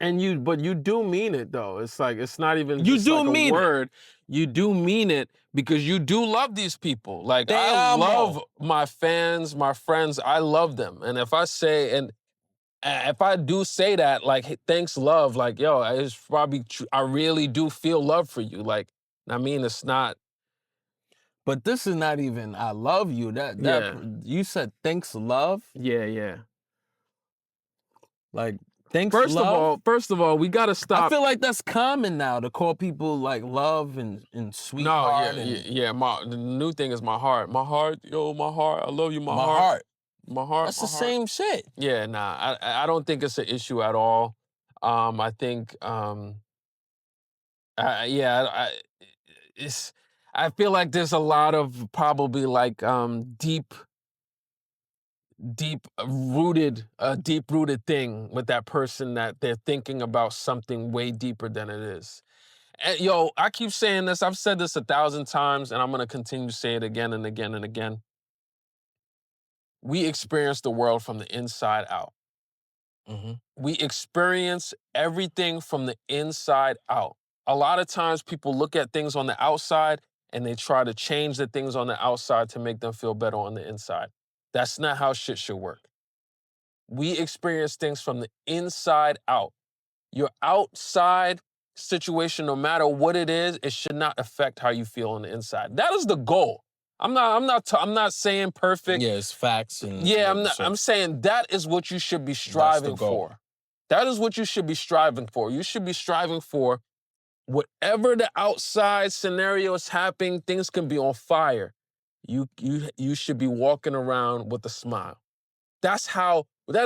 And but you do mean it though. It's like, it's not even You just do like a mean it. word. You do mean it because you do love these people. Like, Te I amo. love my fans, my friends. I love them. And if I do say that, like, hey, thanks, love, like, yo, it's probably true. I really do feel love for you. Like, I mean, it's not. But this is not even I love you. Yeah. You said thanks, love. Yeah. Like thanks, First love. of all, we gotta stop. I feel like that's common now to call people like love and No, sweetheart. yeah. The new thing is my heart. My heart, yo, my heart. I love you, my My heart. heart. My heart. That's my the heart. same shit. Yeah, nah. I don't think it's an issue at all. I think it's. I feel like there's a lot of probably like deep rooted thing with that person that they're thinking about something way deeper than it is. And, yo, I keep saying this. I've said this 1,000 times, and I'm gonna continue to say it again and again and again. We experience the world from the inside out. Mm-hmm. We experience everything from the inside out. A lot of times people look at things on the outside and they try to change the things on the outside to make them feel better on the inside. That's not how shit should work. We experience things from the inside out. Your outside situation, no matter what it is, it should not affect how you feel on the inside. That is the goal. I'm not saying perfect. Yeah, it's facts and Yeah, I'm saying that is what you should be striving goal. for. That is what you should be striving for. You should be striving for whatever the outside scenario is happening, things can be on fire. You should be walking around with a smile. That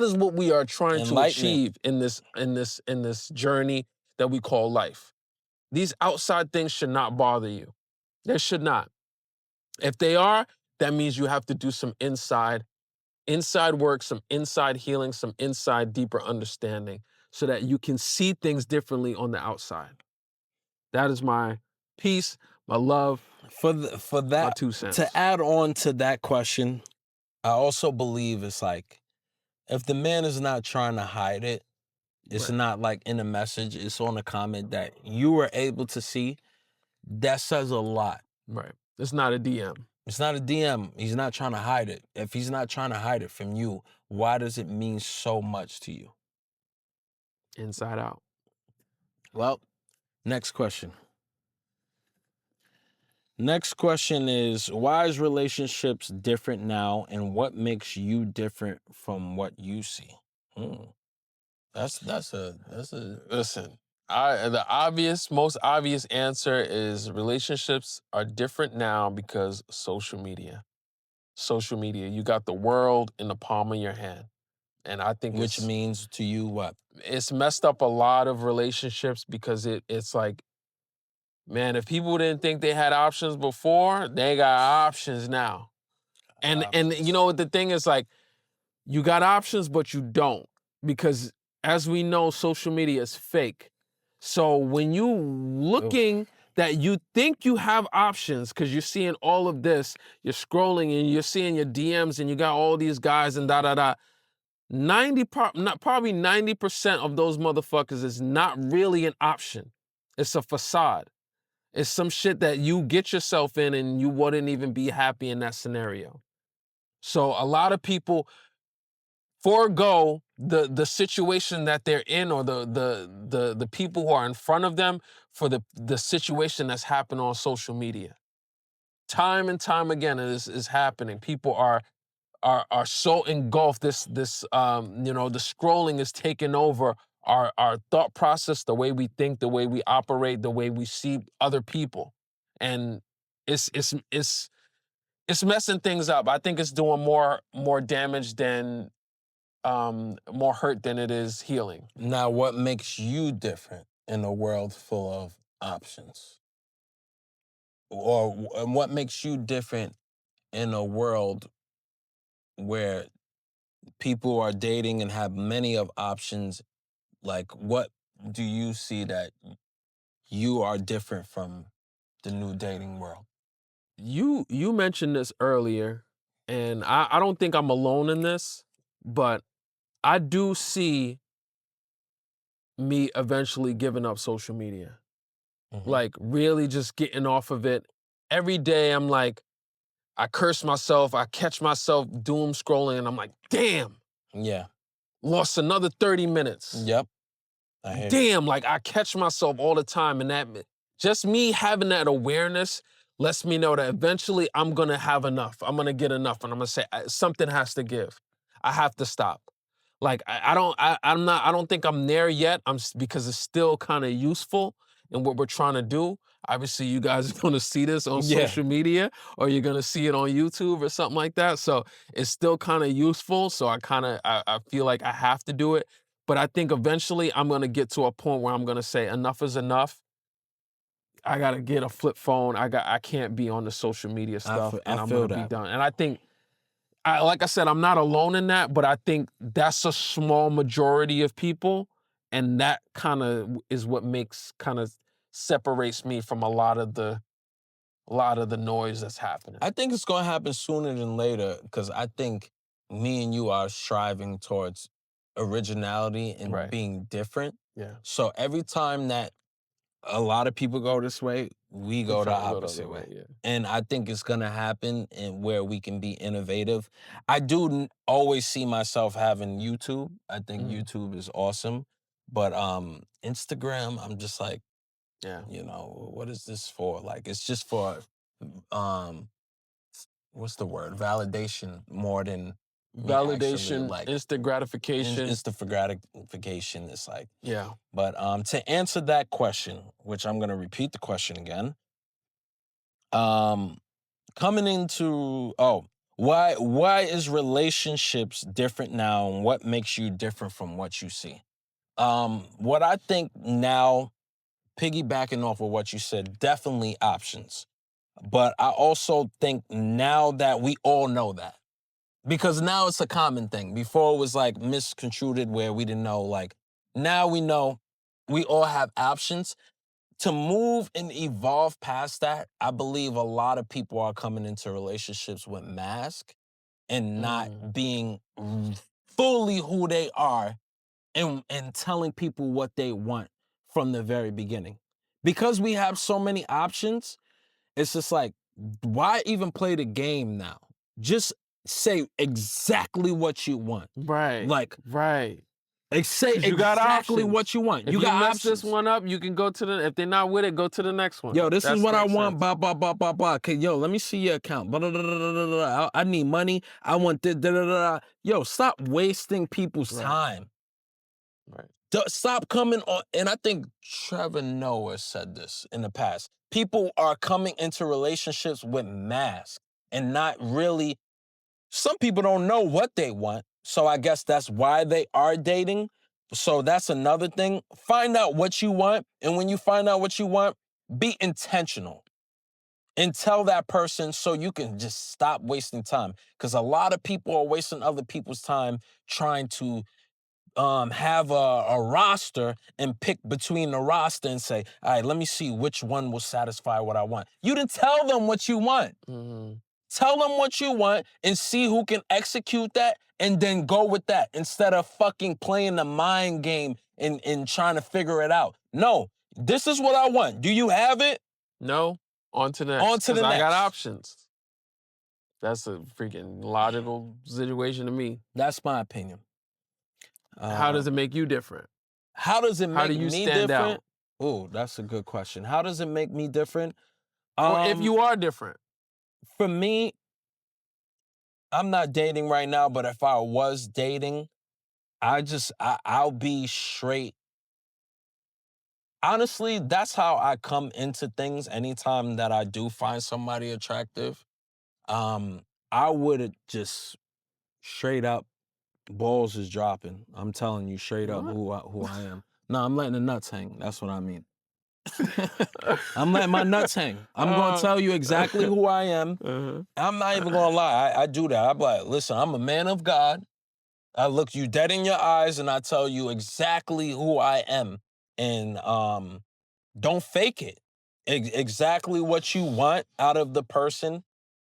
is what we are trying to achieve in this journey that we call life. These outside things should not bother you. They should not. If they are, that means you have to do some inside work, some inside healing, some inside deeper understanding so that you can see things differently on the outside. That is my piece, my love, for that. my 2 cents. To add on to that question, I also believe it's like if the man is not trying to hide it, it's Right. not like in a message, it's on a comment that you were able to see, that says a lot. Right. It's not a DM. It's not a DM. He's not trying to hide it. If he's not trying to hide it from you, why does it mean so much to you? Inside out. Well, next question. Next question is, why is relationships different now and what makes you different from what you see? That's a Listen, the most obvious answer is relationships are different now because social media. Social media, you got the world in the palm of your hand. And I think which means to you what? It's messed up a lot of relationships because it's like, man, if people didn't think they had options before, they got options now. And you know what the thing is, like, you got options, but you don't. Because as we know, social media is fake. So when you looking that you think you have options because you're seeing all of this, you're scrolling and you're seeing your DMs and you got all these guys and da-da-da. Probably 90% of those motherfuckers is not really an option. It's a facade. It's some shit that you get yourself in and you wouldn't even be happy in that scenario. So a lot of people forego the situation that they're in or the people who are in front of them for the situation that's happening on social media. Time and time again, it is happening. People are so engulfed. The scrolling is taking over our thought process, the way we think, the way we operate, the way we see other people. And it's messing things up. I think it's doing more damage than more hurt than it is healing. Now, what makes you different in a world full of options? Or what makes you different in a world where people are dating and have many of options? Like, what do you see that you are different from the new dating world? You mentioned this earlier, and I don't think I'm alone in this, but I do see me eventually giving up social media. Like really just getting off of it. Every day I'm like, I curse myself, I catch myself doom scrolling, and I'm like, damn, Yeah. lost another 30 minutes. Yep. I hear you. Damn, like I catch myself all the time, and that just me having that awareness lets me know that eventually I'm gonna have enough. I'm gonna get enough, and I'm gonna say something has to give. I have to stop. Like I don't think I'm there yet. Because it's still kind of useful in what we're trying to do. Obviously, you guys are gonna see this on Yeah. social media, or you're gonna see it on YouTube or something like that. So it's still kind of useful. So I feel like I have to do it. But I think eventually I'm gonna get to a point where I'm gonna say enough is enough. I gotta get a flip phone. I can't be on the social media stuff, and I'm feel gonna be that. done. And I think, like I said, I'm not alone in that, but I think that's a small majority of people, and that kind of is what separates me from a lot of the noise that's happening. I think it's going to happen sooner than later, because I think me and you are striving towards originality and Right. being different. Yeah. So every time that a lot of people go this way, we go the trying to go the opposite other way. way, yeah. And I think it's going to happen and where we can be innovative. I do always see myself having YouTube. I think YouTube is awesome. But Instagram, I'm just like, Yeah. you know, what is this for? Like, it's just for what's the word? Validation more than me actually, Validation, like instant gratification. instant for gratification. It's like, Yeah. but to answer that question, which I'm gonna repeat the question again. Coming into why is relationships different now, and what makes you different from what you see? What I think now, piggybacking off of what you said, definitely options. But I also think now that we all know that, because now it's a common thing. Before it was like misconstrued where we didn't know. Like now we know we all have options. To move and evolve past that, I believe a lot of people are coming into relationships with masks and not being fully who they are, and telling people what they want from the very beginning. Because we have so many options, it's just like, why even play the game now? Just say exactly what you want. Right. Like, right. say 'Cause you got exactly options. what you want. If you got mess options. this one up, you can go to if they're not with it, go to the next one. Yo, this is what I want. sense. Blah, blah, blah, blah, blah. Okay, yo, let me see your account. Blah, blah, blah, blah, blah, blah. I need money. I want this. Da, da, da, da. Yo, stop wasting people's time. Right. Stop coming on. And I think Trevor Noah said this in the past. People are coming into relationships with masks and not really. Some people don't know what they want. So I guess that's why they are dating. So that's another thing. Find out what you want. And when you find out what you want, be intentional and tell that person so you can just stop wasting time. Because a lot of people are wasting other people's time trying to have a roster and pick between the roster and say, all right, let me see which one will satisfy what I want. You didn't tell them what you want. Tell them what you want and see who can execute that, and then go with that instead of fucking playing the mind game and trying to figure it out. No, this is what I want. Do you have it? No. On to the next. On to the 'Cause I got next. options. That's a freaking logical situation to me. That's my opinion. How does it make you different? How does it make How do you me stand different? out? Oh, that's a good question. How does it make me different? Or if you are different. For me, I'm not dating right now, but if I was dating, I'll be straight. Honestly, that's how I come into things anytime that I do find somebody attractive. I would just straight up, balls is dropping. I'm telling you straight up who I am. No, I'm letting the nuts hang. That's what I mean. I'm letting my nuts hang. I'm going to tell you exactly who I am. I'm not even going to lie. I do that. I'm like, listen, I'm a man of God. I look you dead in your eyes and I tell you exactly who I am. And don't fake it. Exactly what you want out of the person.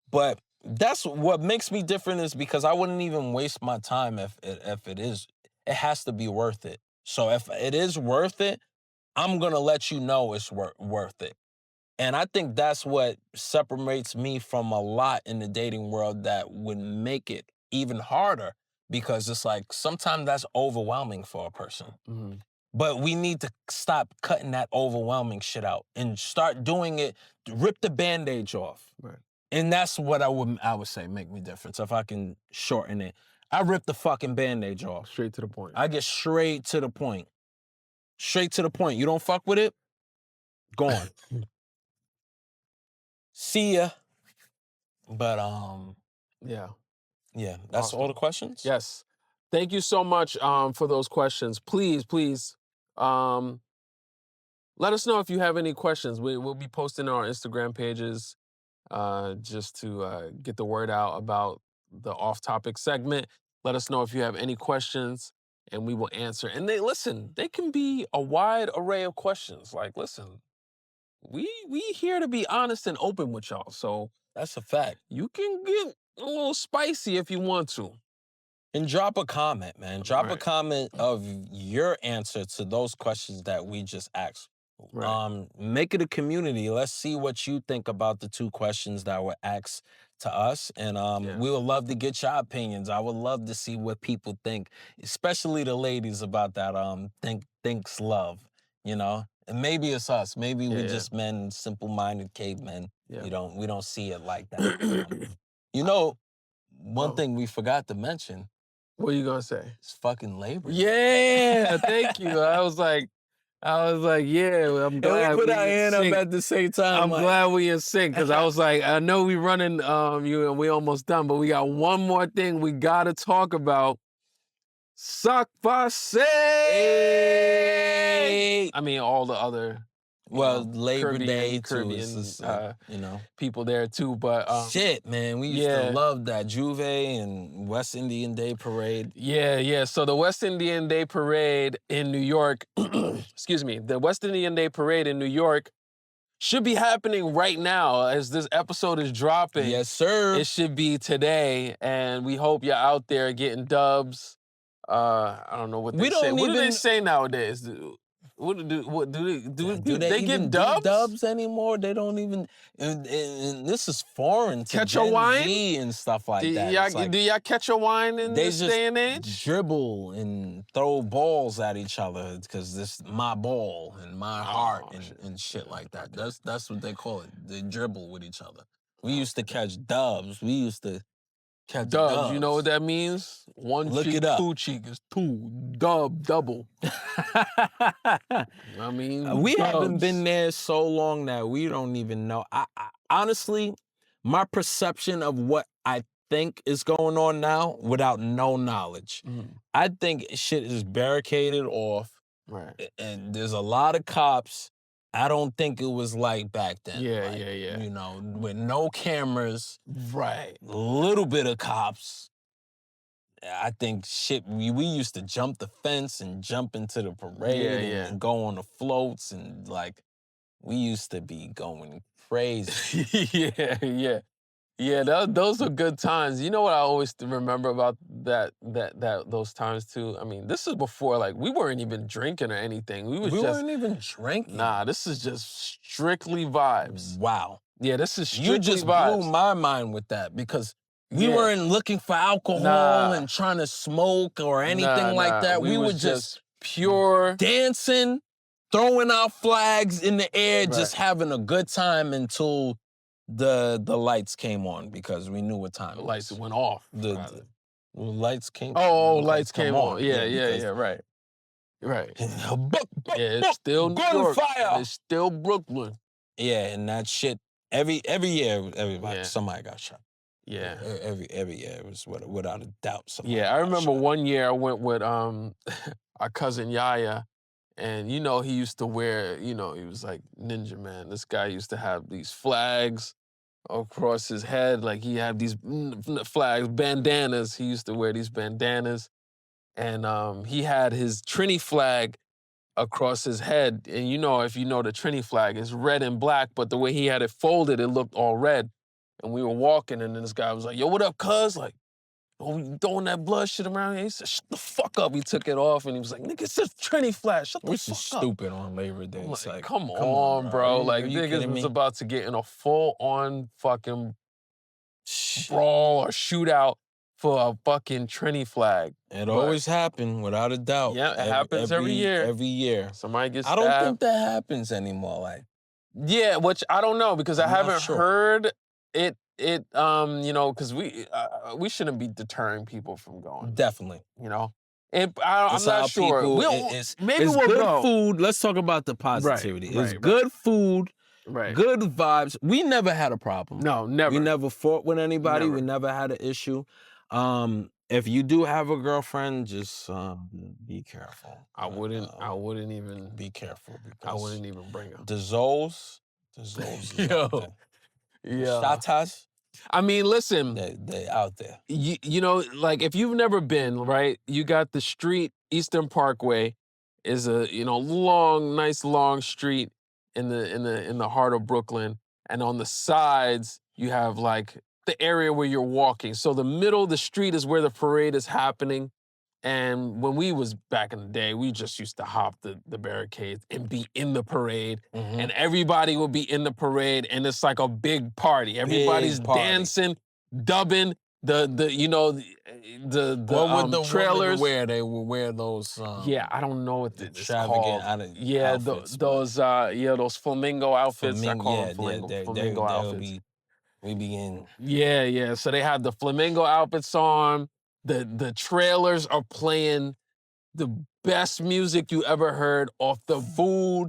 But that's what makes me different is because I wouldn't even waste my time if it is. It has to be worth it. So if it is worth it, I'm going to let you know it's worth it. And I think that's what separates me from a lot in the dating world that would make it even harder because it's like sometimes that's overwhelming for a person. Mm-hmm. But we need to stop cutting that overwhelming shit out and start doing it, rip the Band-Aids off. Right. And that's what I would say make me different. So if I can shorten it, I rip the fucking Band-Aids off. Straight to the point. I get straight to the point. Straight to the point. You don't fuck with it? Gone. See ya. But yeah. Yeah, that's Awesome. all the questions? Yes. Thank you so much for those questions. Please, let us know if you have any questions. We'll be posting on our Instagram pages just to get the word out about the off-topic segment. Let us know if you have any questions, and we will answer. And they can be a wide array of questions. Like, listen, we here to be honest and open with y'all. So that's a fact. You can get a little spicy if you want to. And drop a comment, man. Drop a comment of your answer to those questions that we just asked. Right. Make it a community. Let's see what you think about the 2 questions that were asked to us. And we would love to get your opinions. I would love to see what people think, especially the ladies about that thinks love, you know? And maybe it's us. Maybe we just men, simple-minded cavemen. Yeah. We don't see it like that. You know, one thing we forgot to mention. What are you gonna say? It's fucking Labor Day. Yeah, thank you. I was like, yeah, I'm glad. And we put our hand up at the same time. I'm glad we in sync because I was like, I know we running you and we almost done, but we got one more thing we gotta talk about. Xfactor. I mean, all the other. Labor Day Caribbean, too, people there too. But shit, man, we used to love that Juve and West Indian Day Parade. Yeah. So the West Indian Day Parade in New York, excuse me, the West Indian Day Parade in New York should be happening right now as this episode is dropping. Yes, sir. It should be today, and we hope you're out there getting dubs. I don't know what they say. What do they say nowadays? What do they get dubs? Dubs anymore? They don't even. And this is foreign to catch Gen a wine Z and stuff like that. Do y'all catch a wine in this day and age? Just dribble and throw balls at each other because this is my ball and my heart and shit like that. That's what they call it. They dribble with each other. We used to catch dubs. We used to catch dubs. You know what that means? One Look cheek, it up. 2 cheek is 2. Double. I mean, we haven't been there so long that we don't even know. I honestly, my perception of what I think is going on now, without no knowledge, I think shit is barricaded off. Right. And there's a lot of cops. I don't think it was like back then. Yeah. You know, with no cameras. Right. A little bit of cops. I think shit, we used to jump the fence and jump into the parade and go on the floats and like, we used to be going crazy. Yeah, those are good times. You know what I always remember about those times too? I mean, this is before, like, we weren't even drinking or anything. We weren't even drinking. Nah, this is just strictly vibes. Wow. Yeah, this is strictly vibes. You just blew my mind with that because we weren't looking for alcohol and trying to smoke or anything like that. We were just pure dancing, throwing out flags in the air, just having a good time until the lights came on because we knew what time the lights went off. Well, lights came. Oh, okay, lights come came on. Yeah, because right. Right. Yeah, it's Book, still New York. gunfire. And it's still Brooklyn. Yeah, and that shit every year, Yeah. somebody got shot. Yeah. Every year, it was without a doubt somebody. Yeah, I got remember shot. one year I went with our cousin Yaya, and he used to wear, he was like Ninja Man. This guy used to have these flags across his head, like he had these flags, bandanas. He used to wear these bandanas, and he had his Trini flag across his head. And if you know the Trini flag, it's red and black, but the way he had it folded, it looked all red. And we were walking, and then this guy was like, "Yo, what up, cuz?" Like, "Oh, you throwing that blood shit around here?" He said, "Shut the fuck up." He took it off, and he was like, "Nigga, it's just Trini flag. Shut the This is fuck up." stupid on Labor Day. I'm It's like, like, come on, bro. Like, Are you niggas kidding was me? about to get in a full-on fucking brawl or shootout for a fucking Trini flag. It always happened, without a doubt. Yeah, it happens every year. Every year. Somebody gets I stabbed. don't think that happens anymore. Like, Yeah, which I don't know, because I I'm not haven't sure. heard it, because we shouldn't be deterring people from going, definitely. I'm It's not how sure. people- Maybe it's we'll good go. food. Let's talk about the positivity. It's right. good food, Right. good vibes. We never had a problem. No, never. We never fought with anybody. Never. We never had an issue. If you do have a girlfriend, just be careful. I wouldn't even Be careful, because I wouldn't even bring them. the Zoes is Yo. out there. Yeah. Shatas, I mean, listen, they out there. like if you've never been, right? You got the street, Eastern Parkway is a, nice long street in the heart of Brooklyn. And on the sides, you have like the area where you're walking. So the middle of the street is where the parade is happening. And when we was back in the day, we just used to hop the barricades and be in the parade. Mhm. And everybody would be in the parade, and it's like a big party. Everybody's party. dancing, dubbing, the What would the trailers. women wear? They would wear those. Yeah, I don't know what it's extravagant called. Yeah, outfits, those flamingo outfits. I call them flamingo they'll outfits. We be in. Yeah. So they have the flamingo outfits on. The trailers are playing the best music you ever heard off the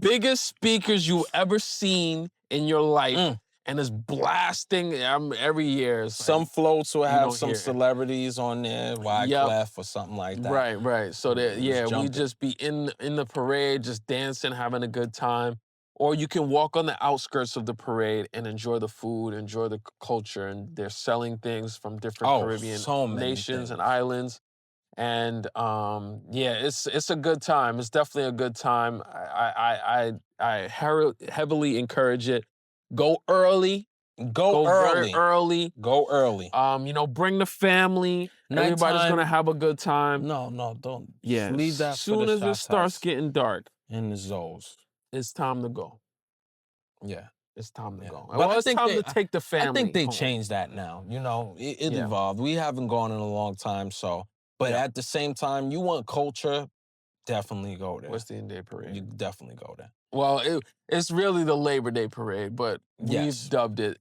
biggest speakers you ever seen in your life. And it's blasting every year. Some floats will have don't some hear it. celebrities on there, Wyclef or something like that. Right. So that we jumping. just be in the parade, just dancing, having a good time. Or you can walk on the outskirts of the parade and enjoy the food, enjoy the culture, and they're selling things from different Caribbean so many nations and things. islands. And it's a good time. It's definitely a good time. I heavily encourage it. Go early. Go very early. Go early. Bring the family. Everybody's Nighttime. gonna have a good time. No, don't. Yeah. Leave that As soon as it starts getting dark, in the zones. it's time to go. Yeah. It's time to go. But Well, I it's think time they- to take the family. I think they home. changed that now. It Yeah. evolved. We haven't gone in a long time, so. But Yeah. at the same time, you want culture, definitely go there. West Indian Day Parade. You definitely go there. Well, it's really the Labor Day Parade, but Yes. we've dubbed it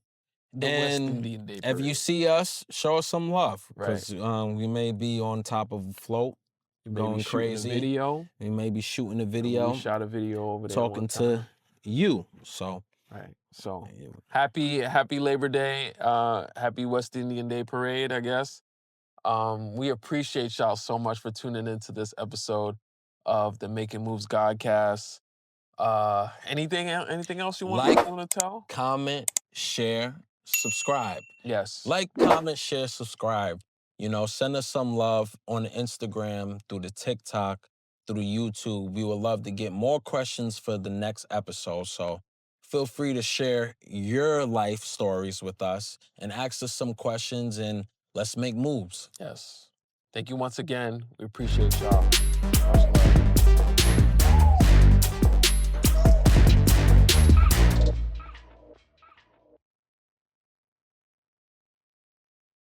the West And Indian Day Parade. if you see us, show us some love, Right. because we may be on top of a float, Maybe going shooting a crazy. video. We may be shooting a video, We shot a video over there. talking one time. to you. So Right. So happy Labor Day. Happy West Indian Day Parade, I guess. We appreciate y'all so much for tuning into this episode of the Making Moves Godcast. Anything else you want to tell? comment, share, subscribe. Yes. Like, comment, share, subscribe. Send us some love on the Instagram, through the TikTok, through YouTube. We would love to get more questions for the next episode. So feel free to share your life stories with us and ask us some questions, and let's make moves. Yes. Thank you once again. We appreciate y'all.